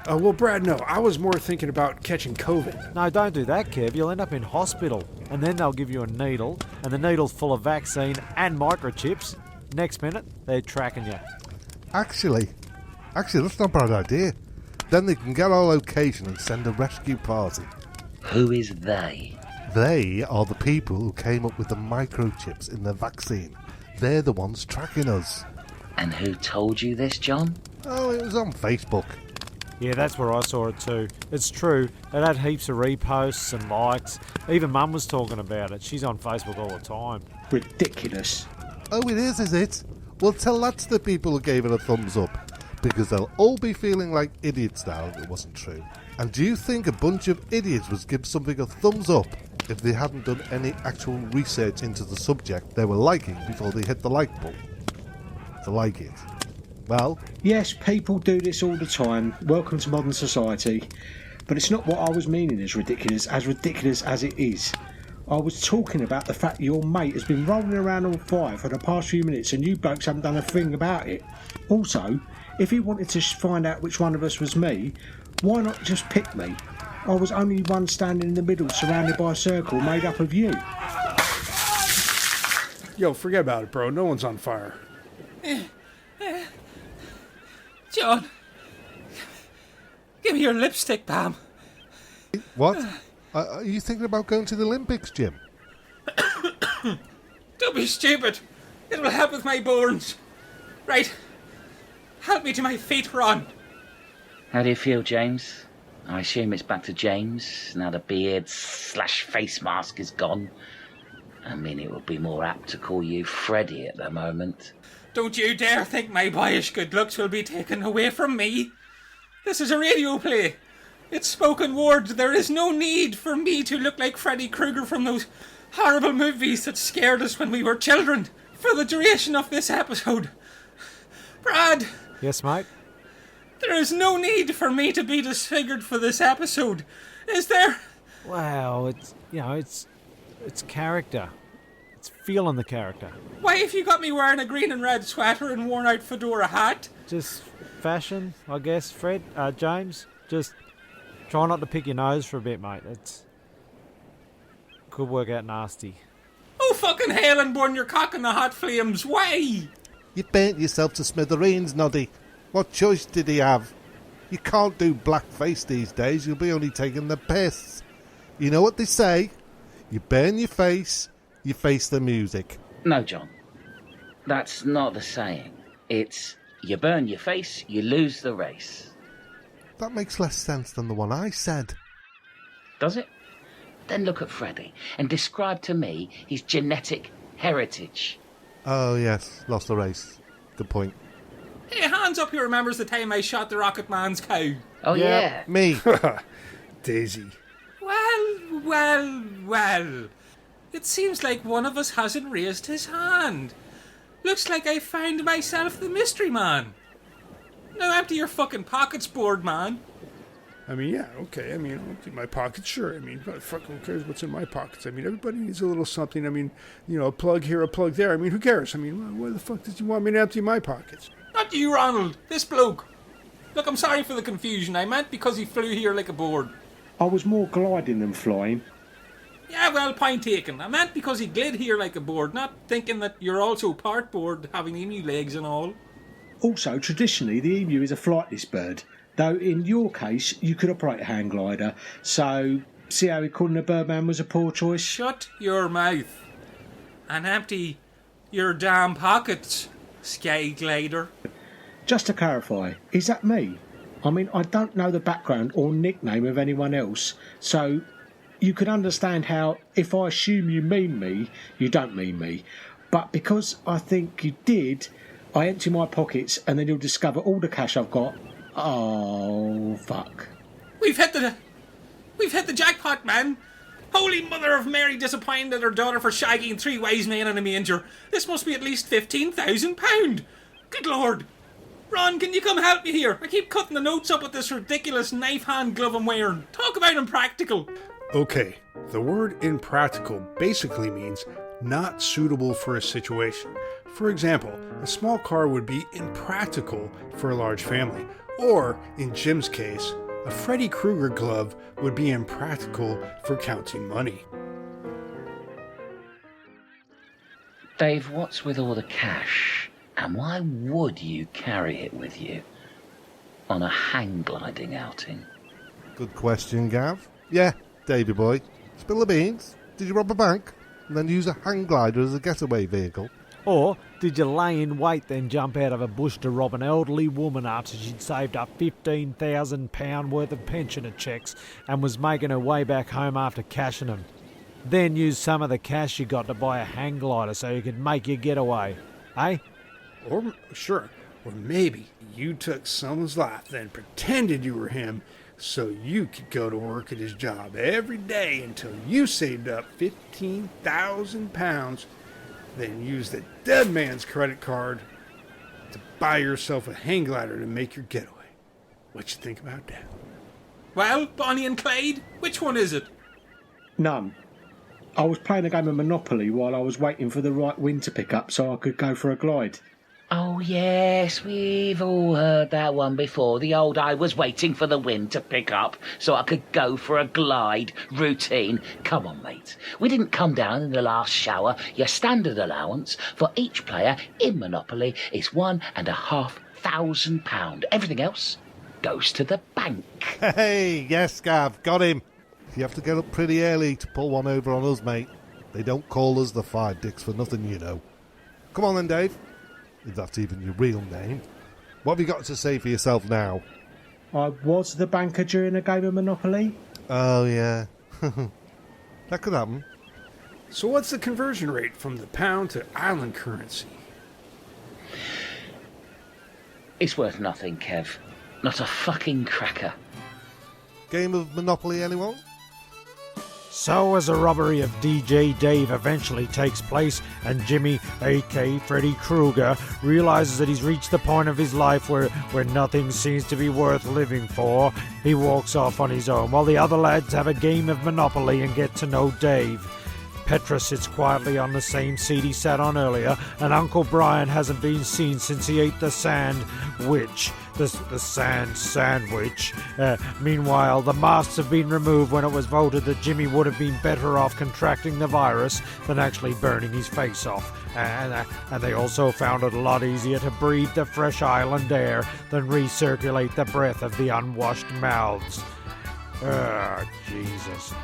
Well, Brad, no. I was more thinking about catching COVID. No, don't do that, Kev. You'll end up in hospital. And then they'll give you a needle, and the needle's full of vaccine and microchips. Next minute, they're tracking you. Actually, that's not a bad idea. Then they can get our location and send a rescue party. Who is they? They are the people who came up with the microchips in the vaccine. They're the ones tracking us. And who told you this, John? Oh, it was on Facebook. Yeah, that's where I saw it too. It's true. It had heaps of reposts and likes. Even Mum was talking about it. She's on Facebook all the time. Ridiculous. Oh, it is it? Well, tell that to the people who gave it a thumbs up, because they'll all be feeling like idiots now if it wasn't true. And do you think a bunch of idiots would give something a thumbs up if they hadn't done any actual research into the subject they were liking before they hit the like button? To like it. Well? Yes, people do this all the time. Welcome to modern society. But it's not what I was meaning as ridiculous as it is. I was talking about the fact your mate has been rolling around on fire for the past few minutes and you blokes haven't done a thing about it. Also, if he wanted to find out which one of us was me, why not just pick me? I was only one standing in the middle surrounded by a circle made up of you. Yo, forget about it, bro. No one's on fire. John, give me your lipstick, Pam. What? Are you thinking about going to the Olympics, Jim? Don't be stupid. It will help with my bones. Right. Help me to my feet, Ron. How do you feel, James? I assume it's back to James, now the beard / face mask is gone. I mean, it would be more apt to call you Freddy at the moment. Don't you dare think my boyish good looks will be taken away from me. This is a radio play. It's spoken word. There is no need for me to look like Freddy Krueger from those horrible movies that scared us when we were children. For the duration of this episode. Brad! Yes, mate? There is no need for me to be disfigured for this episode, is there? Wow, it's character. It's feeling the character. Why have you got me wearing a green and red sweater and worn out fedora hat? Just fashion, I guess, Fred, James. Just try not to pick your nose for a bit, mate. It could work out nasty. Oh, fucking hell, and burn your cock in the hot flames. Why? You burnt yourself to smithereens, Noddy. What choice did he have? You can't do blackface these days. You'll be only taking the piss. You know what they say? You burn your face, you face the music. No, John. That's not the saying. It's, you burn your face, you lose the race. That makes less sense than the one I said. Does it? Then look at Freddy and describe to me his genetic heritage. Oh, yes. Lost the race. Good point. Hey, hands up who remembers the time I shot the Rocket Man's cow. Oh, yeah. Me. Daisy. Well. It seems like one of us hasn't raised his hand. Looks like I found myself the mystery man. Now empty your fucking pockets, bored man. I mean, yeah, okay. I mean, I'll empty my pockets, sure. I mean, but fucking who cares what's in my pockets? I mean, everybody needs a little something. I mean, you know, a plug here, a plug there. I mean, who cares? I mean, why the fuck does he want me to empty my pockets? Not you, Ronald. This bloke. Look, I'm sorry for the confusion. I meant because he flew here like a bird. I was more gliding than flying. Yeah, well, point taken. I meant because he glid here like a bird, not thinking that you're also part bird, having emu legs and all. Also, traditionally, the emu is a flightless bird, though in your case, you could operate a hang glider. So, see how he calling the Birdman was a poor choice? Shut your mouth and empty your damn pockets, sky glider. Just to clarify, is that me? I mean, I don't know the background or nickname of anyone else, so you can understand how, if I assume you mean me, you don't mean me. But because I think you did, I empty my pockets and then you'll discover all the cash I've got. Oh, fuck. We've hit the jackpot, man. Holy Mother of Mary disappointed her daughter for shagging 3 wise men in a manger. This must be at least £15,000. Good Lord. Ron, can you come help me here? I keep cutting the notes up with this ridiculous knife hand glove I'm wearing. Talk about impractical. Okay, the word impractical basically means not suitable for a situation. For example, a small car would be impractical for a large family. Or, in Jim's case, a Freddy Krueger glove would be impractical for counting money. Dave, what's with all the cash? And why would you carry it with you on a hang gliding outing? Good question, Gav. Yeah, Davy boy. Spill the beans. Did you rob a bank and then use a hang glider as a getaway vehicle? Or did you lay in wait then jump out of a bush to rob an elderly woman after she'd saved up £15,000 worth of pensioner checks and was making her way back home after cashing them? Then use some of the cash you got to buy a hang glider so you could make your getaway, eh? Or, sure, or maybe you took someone's life, then pretended you were him so you could go to work at his job every day until you saved up £15,000, then used the dead man's credit card to buy yourself a hang glider to make your getaway. What you think about that? Well, Bonnie and Clyde, which one is it? None. I was playing a game of Monopoly while I was waiting for the right wind to pick up so I could go for a glide. Oh, yes, we've all heard that one before. The old I was waiting for the wind to pick up so I could go for a glide routine. Come on, mate. We didn't come down in the last shower. Your standard allowance for each player in Monopoly is £1,500. Everything else goes to the bank. Hey, yes, Gav, got him. You have to get up pretty early to pull one over on us, mate. They don't call us the Five Dicks for nothing, you know. Come on then, Dave. If that's even your real name. What have you got to say for yourself now? I was the banker during a game of Monopoly. Oh, yeah. That could happen. So what's the conversion rate from the pound to island currency? It's worth nothing, Kev. Not a fucking cracker. Game of Monopoly, anyone? So as a robbery of DJ Dave eventually takes place and Jimmy, a.k.a. Freddy Krueger, realises that he's reached the point of his life where nothing seems to be worth living for, he walks off on his own while the other lads have a game of Monopoly and get to know Dave. Petchra sits quietly on the same seat he sat on earlier, and Uncle Brian hasn't been seen since he ate the sandwich. The sand sandwich. Meanwhile, the masks have been removed when it was voted that Jimmy would have been better off contracting the virus than actually burning his face off. And they also found it a lot easier to breathe the fresh island air than recirculate the breath of the unwashed mouths. Jesus.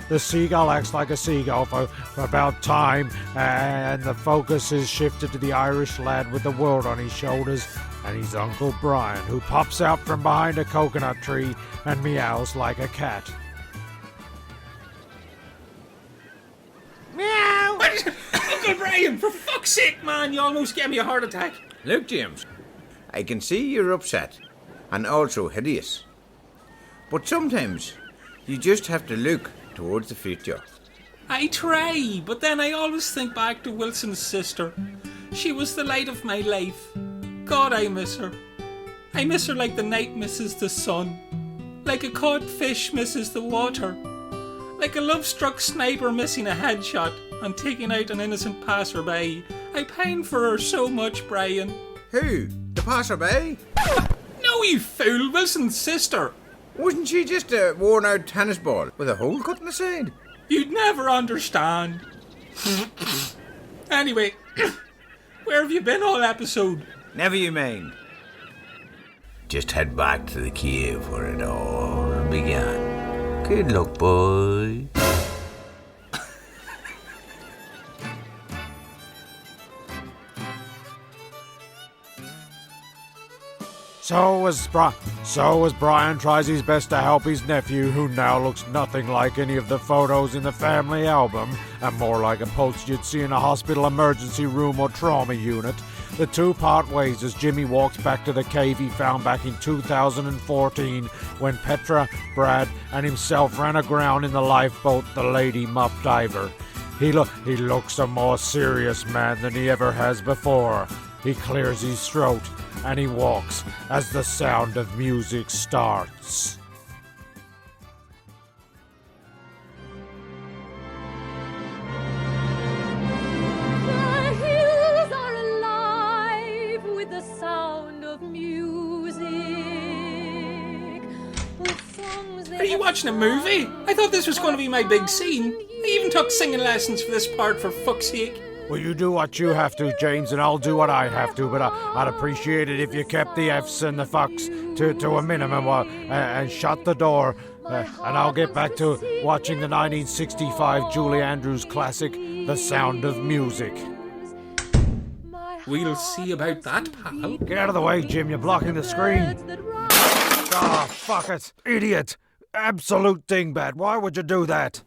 The seagull acts like a seagull for about time, and the focus is shifted to the Irish lad with the world on his shoulders and his Uncle Brian, who pops out from behind a coconut tree and meows like a cat. Meow! Uncle Brian, for fuck's sake, man, you almost gave me a heart attack. Look, James, I can see you're upset and also hideous. But sometimes you just have to look towards the future. I try, but then I always think back to Wilson's sister. She was the light of my life. God, I miss her. I miss her like the night misses the sun, like a caught fish misses the water, like a love-struck sniper missing a headshot and taking out an innocent passerby. I pine for her so much, Brian. Who? The passerby? No, you fool, Wilson's sister. Wasn't she just a worn-out tennis ball with a hole cut in the side? You'd never understand. Anyway, where have you been all episode? Never you mind. Just head back to the cave where it all began. Good luck, boy. So as Brian tries his best to help his nephew, who now looks nothing like any of the photos in the family album, and more like a post you'd see in a hospital emergency room or trauma unit, the two part ways as Jimmy walks back to the cave he found back in 2014 when Petra, Brad, and himself ran aground in the lifeboat the Lady Muff Diver. He looks a more serious man than he ever has before. He clears his throat and he walks as the sound of music starts. The hills are alive with the sound of music. With songs Are you watching a movie? I thought this was going to be my big scene. I even took singing lessons for this part, for fuck's sake. Well, you do what you have to, James, and I'll do what I have to, but I'd appreciate it if you kept the F's and the fucks to a minimum and shut the door. And I'll get back to watching the 1965 Julie Andrews classic, The Sound of Music. We'll see about that, pal. Get out of the way, Jim, you're blocking the screen. Ah, fuck it. Idiot. Absolute dingbat. Why would you do that?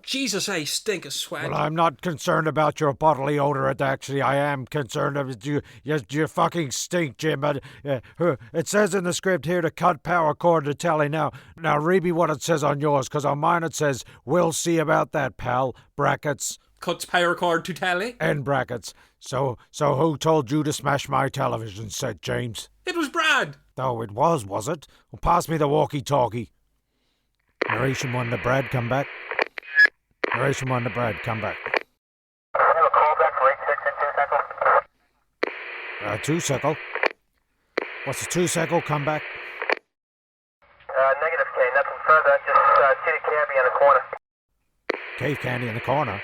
Jesus, I stink of sweat. Well, I'm not concerned about your bodily odor. Actually, I am concerned about you. You fucking stink, Jim. But it says in the script here to cut power cord to telly. Now read me what it says on yours, because on mine it says, "We'll see about that, pal." Brackets. Cuts power cord to telly. End brackets. So who told you to smash my television set, James? It was Brad. Oh, it was it? Well, pass me the walkie-talkie. Narration 1 to Brad, come back. Narration 1 to Brad, come back. I have a call back for 86 and 2 Central. 2 Circle. What's the 2 Circle? Come back. Negative, K. Nothing further. Just city candy in the corner. Cave candy in the corner.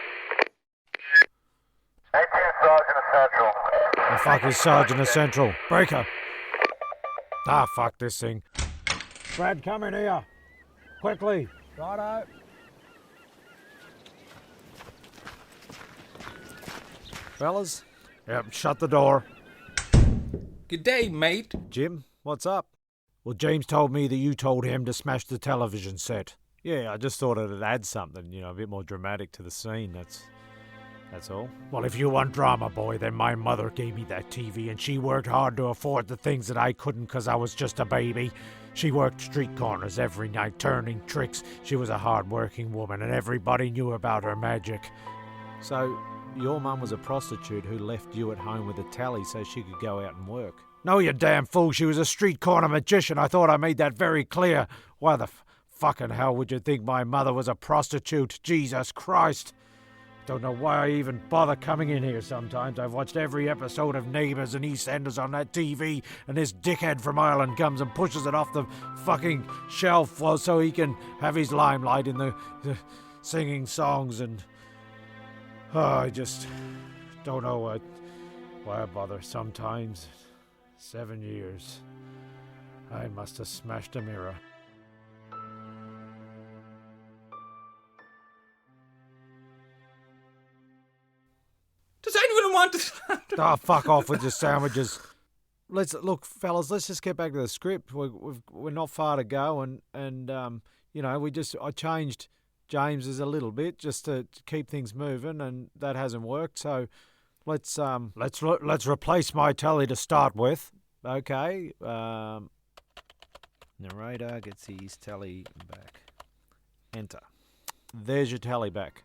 18 Sergeant Central. The fuck is Sergeant of Central? Breaker. Ah, fuck this thing. Brad, come in here. Quickly. Righto. Fellas? Yep, shut the door. Good day, mate. Jim, what's up? Well, James told me that you told him to smash the television set. Yeah, I just thought it'd add something, a bit more dramatic to the scene, that's all. Well, if you want drama, boy, then my mother gave me that TV, and she worked hard to afford the things that I couldn't because I was just a baby. She worked street corners every night, turning tricks. She was a hard-working woman, and everybody knew about her magic. So, your mum was a prostitute who left you at home with a tally so she could go out and work. No, you damn fool, she was a street corner magician. I thought I made that very clear. Why the fucking hell would you think my mother was a prostitute? Jesus Christ. Don't know why I even bother coming in here sometimes. I've watched every episode of Neighbours and EastEnders on that TV, and this dickhead from Ireland comes and pushes it off the fucking shelf so he can have his limelight in the singing songs and... I just don't know why I bother sometimes. 7 years. I must have smashed a mirror. Does anyone want to... Oh, fuck off with your sandwiches. Look, fellas, let's just get back to the script. We're not far to go, and I changed James's a little bit just to keep things moving, and that hasn't worked. So let's replace my telly to start with. Okay. Narrator gets his telly back. Enter. There's your telly back.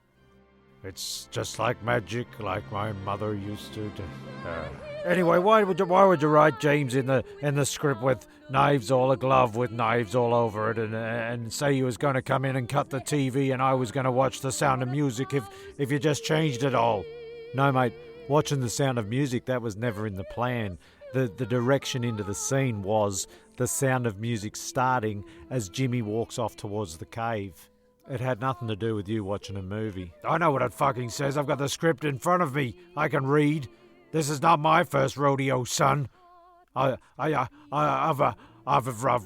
It's just like magic, like my mother used to do. Anyway, why would you write James in the script with knives all aglove with knives all over it, and say you was going to come in and cut the TV and I was going to watch The Sound of Music if you just changed it all? No, mate, watching The Sound of Music, that was never in the plan. The direction into the scene was The Sound of Music starting as Jimmy walks off towards the cave. It had nothing to do with you watching a movie. I know what it fucking says. I've got the script in front of me. I can read. This is not my first rodeo, son. I've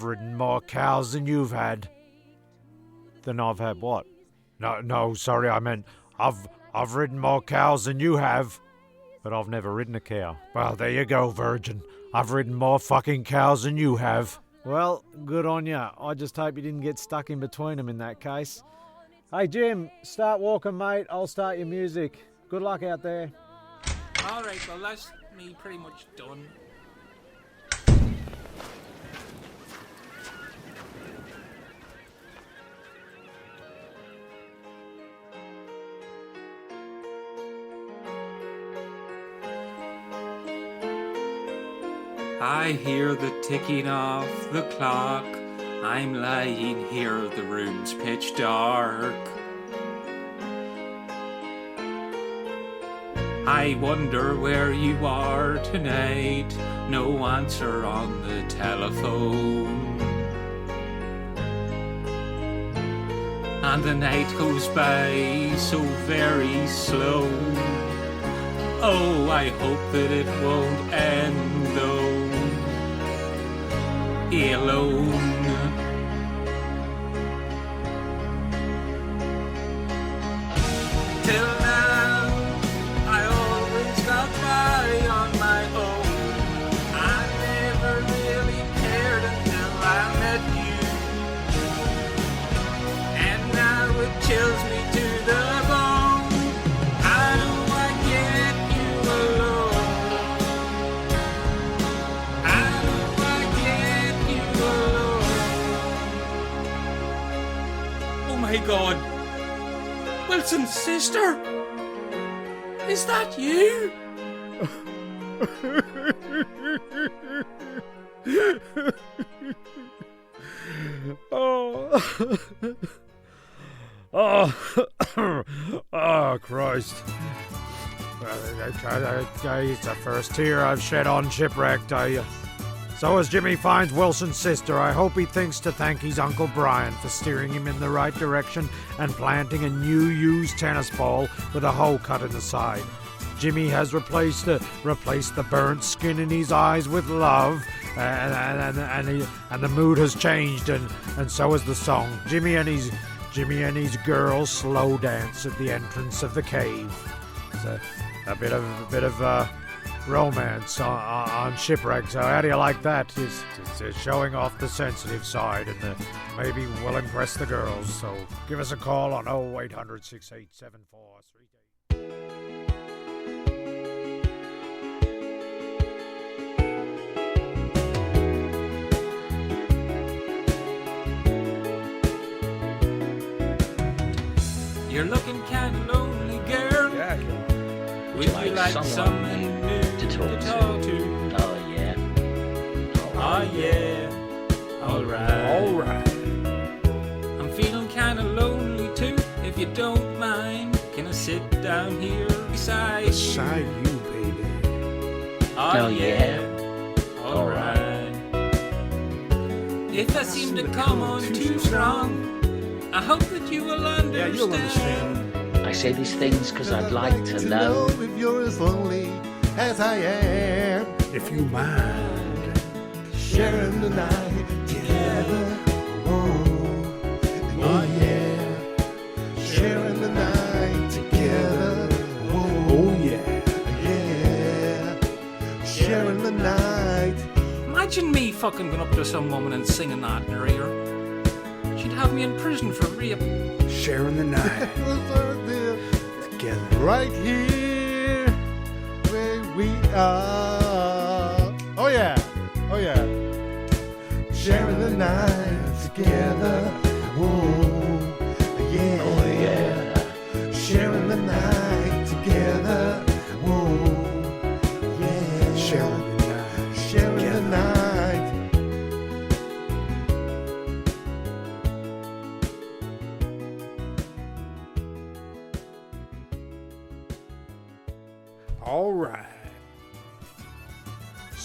ridden more cows than you've had. Then I've had what? No, sorry, I meant I've ridden more cows than you have. But I've never ridden a cow. Well, there you go, virgin. I've ridden more fucking cows than you have. Well, good on ya. I just hope you didn't get stuck in between them in that case. Hey, Jim, start walking, mate. I'll start your music. Good luck out there. All right, well, that's me pretty much done. I hear the ticking of the clock. I'm lying here, the room's pitch dark. I wonder where you are tonight. No answer on the telephone. And the night goes by so very slow. Oh, I hope that it won't end though. Alone. Till now, I always got by on my own. I never really cared until I met you. And now it chills me to the bone. How do I get you alone? How do I get you alone? Oh my God. Wilson's sister? Is that you? Oh, Christ. It's the first tear I've shed on Shipwrecked. So as Jimmy finds Wilson's sister, I hope he thinks to thank his Uncle Brian for steering him in the right direction and planting a new used tennis ball with a hole cut in the side. Jimmy has replaced the burnt skin in his eyes with love, and the mood has changed, and so has the song. Jimmy and his girl slow dance at the entrance of the cave. It's a bit of romance on Shipwrecked. So how do you like that? It's showing off the sensitive side, and maybe will impress the girls. So give us a call on 0800 6874 You're looking kinda lonely, girl. Yeah, Would you like someone new to talk to? Oh, yeah. Oh, yeah. Alright. I'm feeling kinda lonely too, if you don't mind. Can I sit down here beside you? Beside you, baby. Oh, yeah. Alright. If I seem to come on too strong, I hope that you will understand. Yeah, you'll understand. I say these things because I'd like to know if you're as lonely as I am. If you mind sharing the night together. Oh yeah. Sharing the night together. Oh yeah. Yeah. Sharing the night. Imagine me fucking going up to some woman and singing that in her ear. She'd have me in prison for rape. Sharing the night together. Right here where we are. Oh yeah. Oh yeah. Sharing the night together. Oh yeah. Oh yeah. Sharing the night.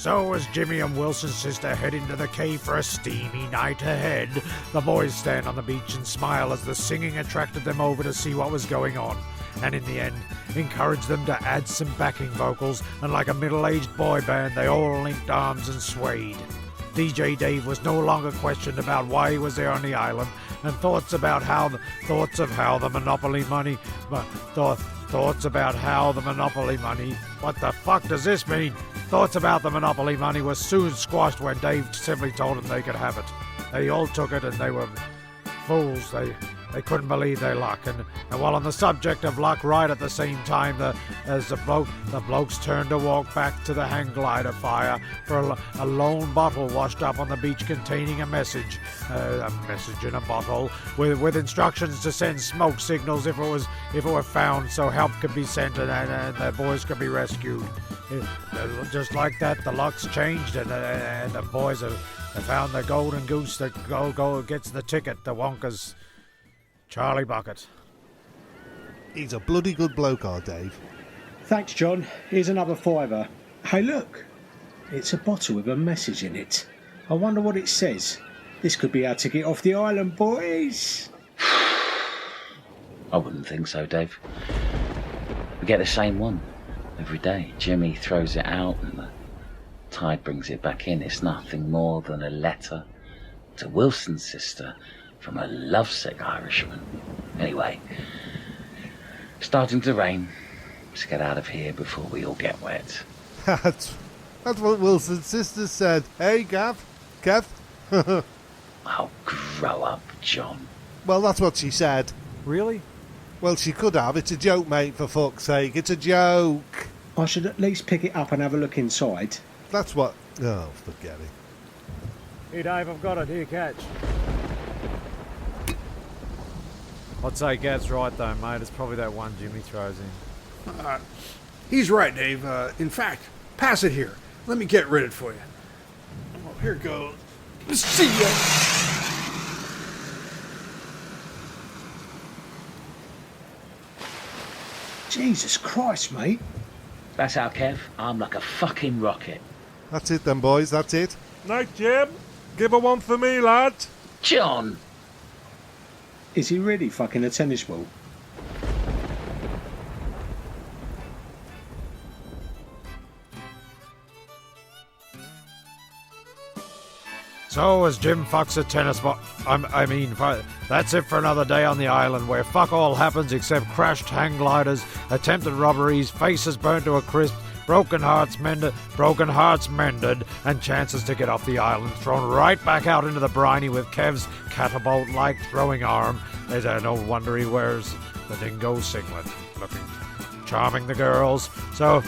So as Jimmy and Wilson's sister head into the cave for a steamy night ahead, the boys stand on the beach and smile as the singing attracted them over to see what was going on, and in the end, encouraged them to add some backing vocals, and like a middle-aged boy band, they all linked arms and swayed. DJ Dave was no longer questioned about why he was there on the island, and thoughts about how the Monopoly money, what the fuck does this mean? Thoughts about the Monopoly money were soon squashed when Dave simply told them they could have it. They all took it and they were fools. They couldn't believe their luck. And while on the subject of luck, right at the same time, as the blokes turned to walk back to the hang glider fire for a lone bottle washed up on the beach containing a message in a bottle with instructions to send smoke signals if it were found, so help could be sent and the boys could be rescued. Just like that, the luck's changed and the boys have found the golden goose that gets the ticket, the Wonka's Charlie Bucket. He's a bloody good bloke, our Dave. Thanks, John. Here's another £5. Hey, look. It's a bottle with a message in it. I wonder what it says. This could be our ticket off the island, boys. I wouldn't think so, Dave. We get the same one every day. Jimmy throws it out and the tide brings it back in. It's nothing more than a letter to Wilson's sister from a lovesick Irishman. Anyway, starting to rain. Let's get out of here before we all get wet. That's what Wilson's sister said. Hey, Kev? Oh, grow up, John. Well, that's what she said. Really? Well, she could have. It's a joke, mate, for fuck's sake. It's a joke. I should at least pick it up and have a look inside. That's what... Oh, forget it. Hey, Dave, I've got it. Here, catch. I'd say Gav's right, though, mate. It's probably that one Jimmy throws in. He's right, Dave. In fact, pass it here. Let me get rid of it for you. Oh, here it goes. See ya. Jesus Christ, mate. That's how, Kev. I'm like a fucking rocket. That's it then, boys. That's it. Night, Jim. Give her one for me, lad. John! Is he really fucking a tennis ball? So as Jim fucks a tennis ball... that's it for another day on the island where fuck all happens except crashed hang gliders, attempted robberies, faces burnt to a crisp, broken hearts mended, and chances to get off the island thrown right back out into the briny with Kev's catapult-like throwing arm. No wonder he wears the dingo singlet, looking charming the girls. So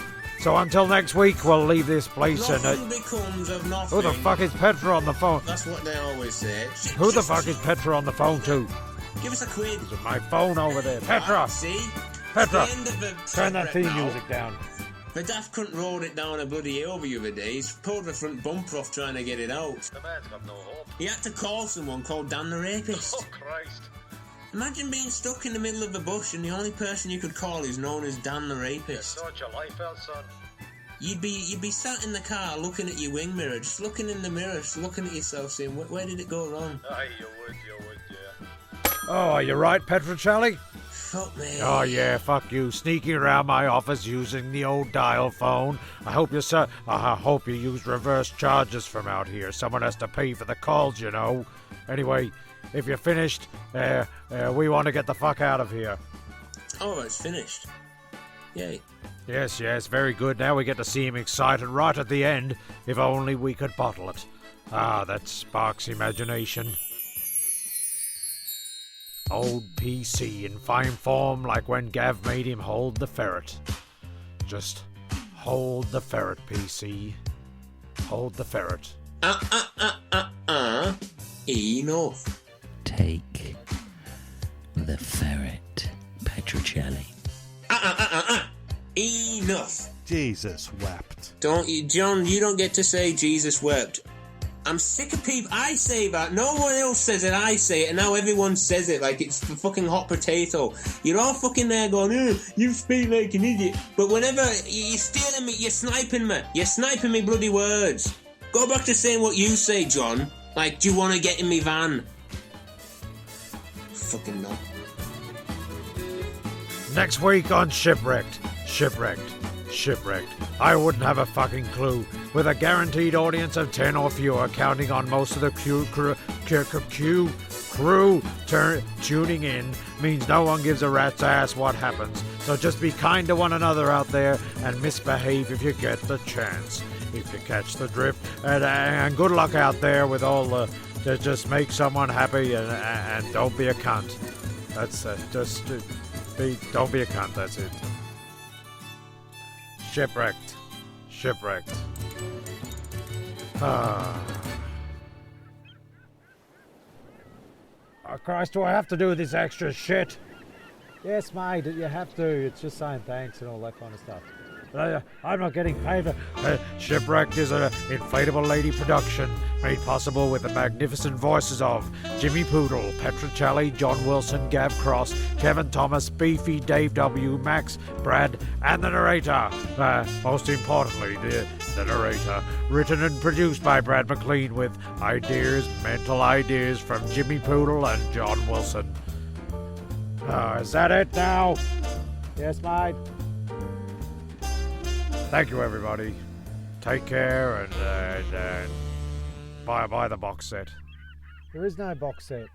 until next week, we'll leave this place Nothing becomes of nothing. Who the fuck is Petra on the phone? That's what they always say. Who the fuck is Petra on the phone to? Give us a quid. Is my phone over there? Petra! See? Petra! It's the end of the Turn that theme now. music down. The daft cunt rolled it down a bloody hill the other day. He's pulled the front bumper off trying to get it out. The man's got no hope. He had to call someone called Dan the Rapist. Oh, Christ. Imagine being stuck in the middle of the bush and the only person you could call is known as Dan the Rapist. Sort your life out, son. You'd be sat in the car looking at your wing mirror, just looking in the mirror, just looking at yourself saying, where did it go wrong? Aye, you would, yeah. Oh, are you right, Petrocelli? Fuck me. Oh, yeah, fuck you. Sneaking around my office using the old dial phone. I hope you use reverse charges from out here. Someone has to pay for the calls, you know. Anyway, if you're finished, we want to get the fuck out of here. Oh, it's finished. Yay. Yes, very good. Now we get to see him excited right at the end. If only we could bottle it. Ah, that sparks imagination. Old PC in fine form like when Gav made him hold the ferret. Just hold the ferret, PC. Hold the ferret. Enough. Take the ferret, Petrocelli. Enough. Jesus wept. Don't you, John, you don't get to say Jesus wept. I'm sick of people. I say that. No one else says it. I say it, and now everyone says it like it's the fucking hot potato. You're all fucking there going, you speak like an idiot. But whenever you're stealing me, you're sniping me. You're sniping me bloody words. Go back to saying what you say, John. Like, do you want to get in me van? Fucking no. Next week on Shipwrecked. I wouldn't have a fucking clue. With a guaranteed audience of 10 or fewer, counting on most of the crew tuning in, means no one gives a rat's ass what happens. So just be kind to one another out there and misbehave if you get the chance. If you catch the drift. And good luck out there with all the... Just make someone happy and don't be a cunt. That's don't be a cunt, that's it. Shipwrecked. Oh, Christ, do I have to do this extra shit? Yes, mate, you have to. It's just saying thanks and all that kind of stuff. But I'm not getting paid. Shipwrecked is an inflatable lady production made possible with the magnificent voices of Jimmy Poodle, Petchra, Chelli, John Wilson, Gav Cross, Kevin Thomas, Beefy, Dave W, Max, Brad, and the narrator. Most importantly, the narrator. Written and produced by Brad Maclean with mental ideas from Jimmy Poodle and John Wilson. Is that it now? Yes, mate. Thank you, everybody. Take care and buy the box set. There is no box set.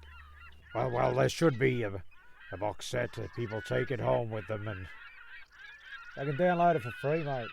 Well, there should be a box set. People take it home with them, and I can download it for free, mate.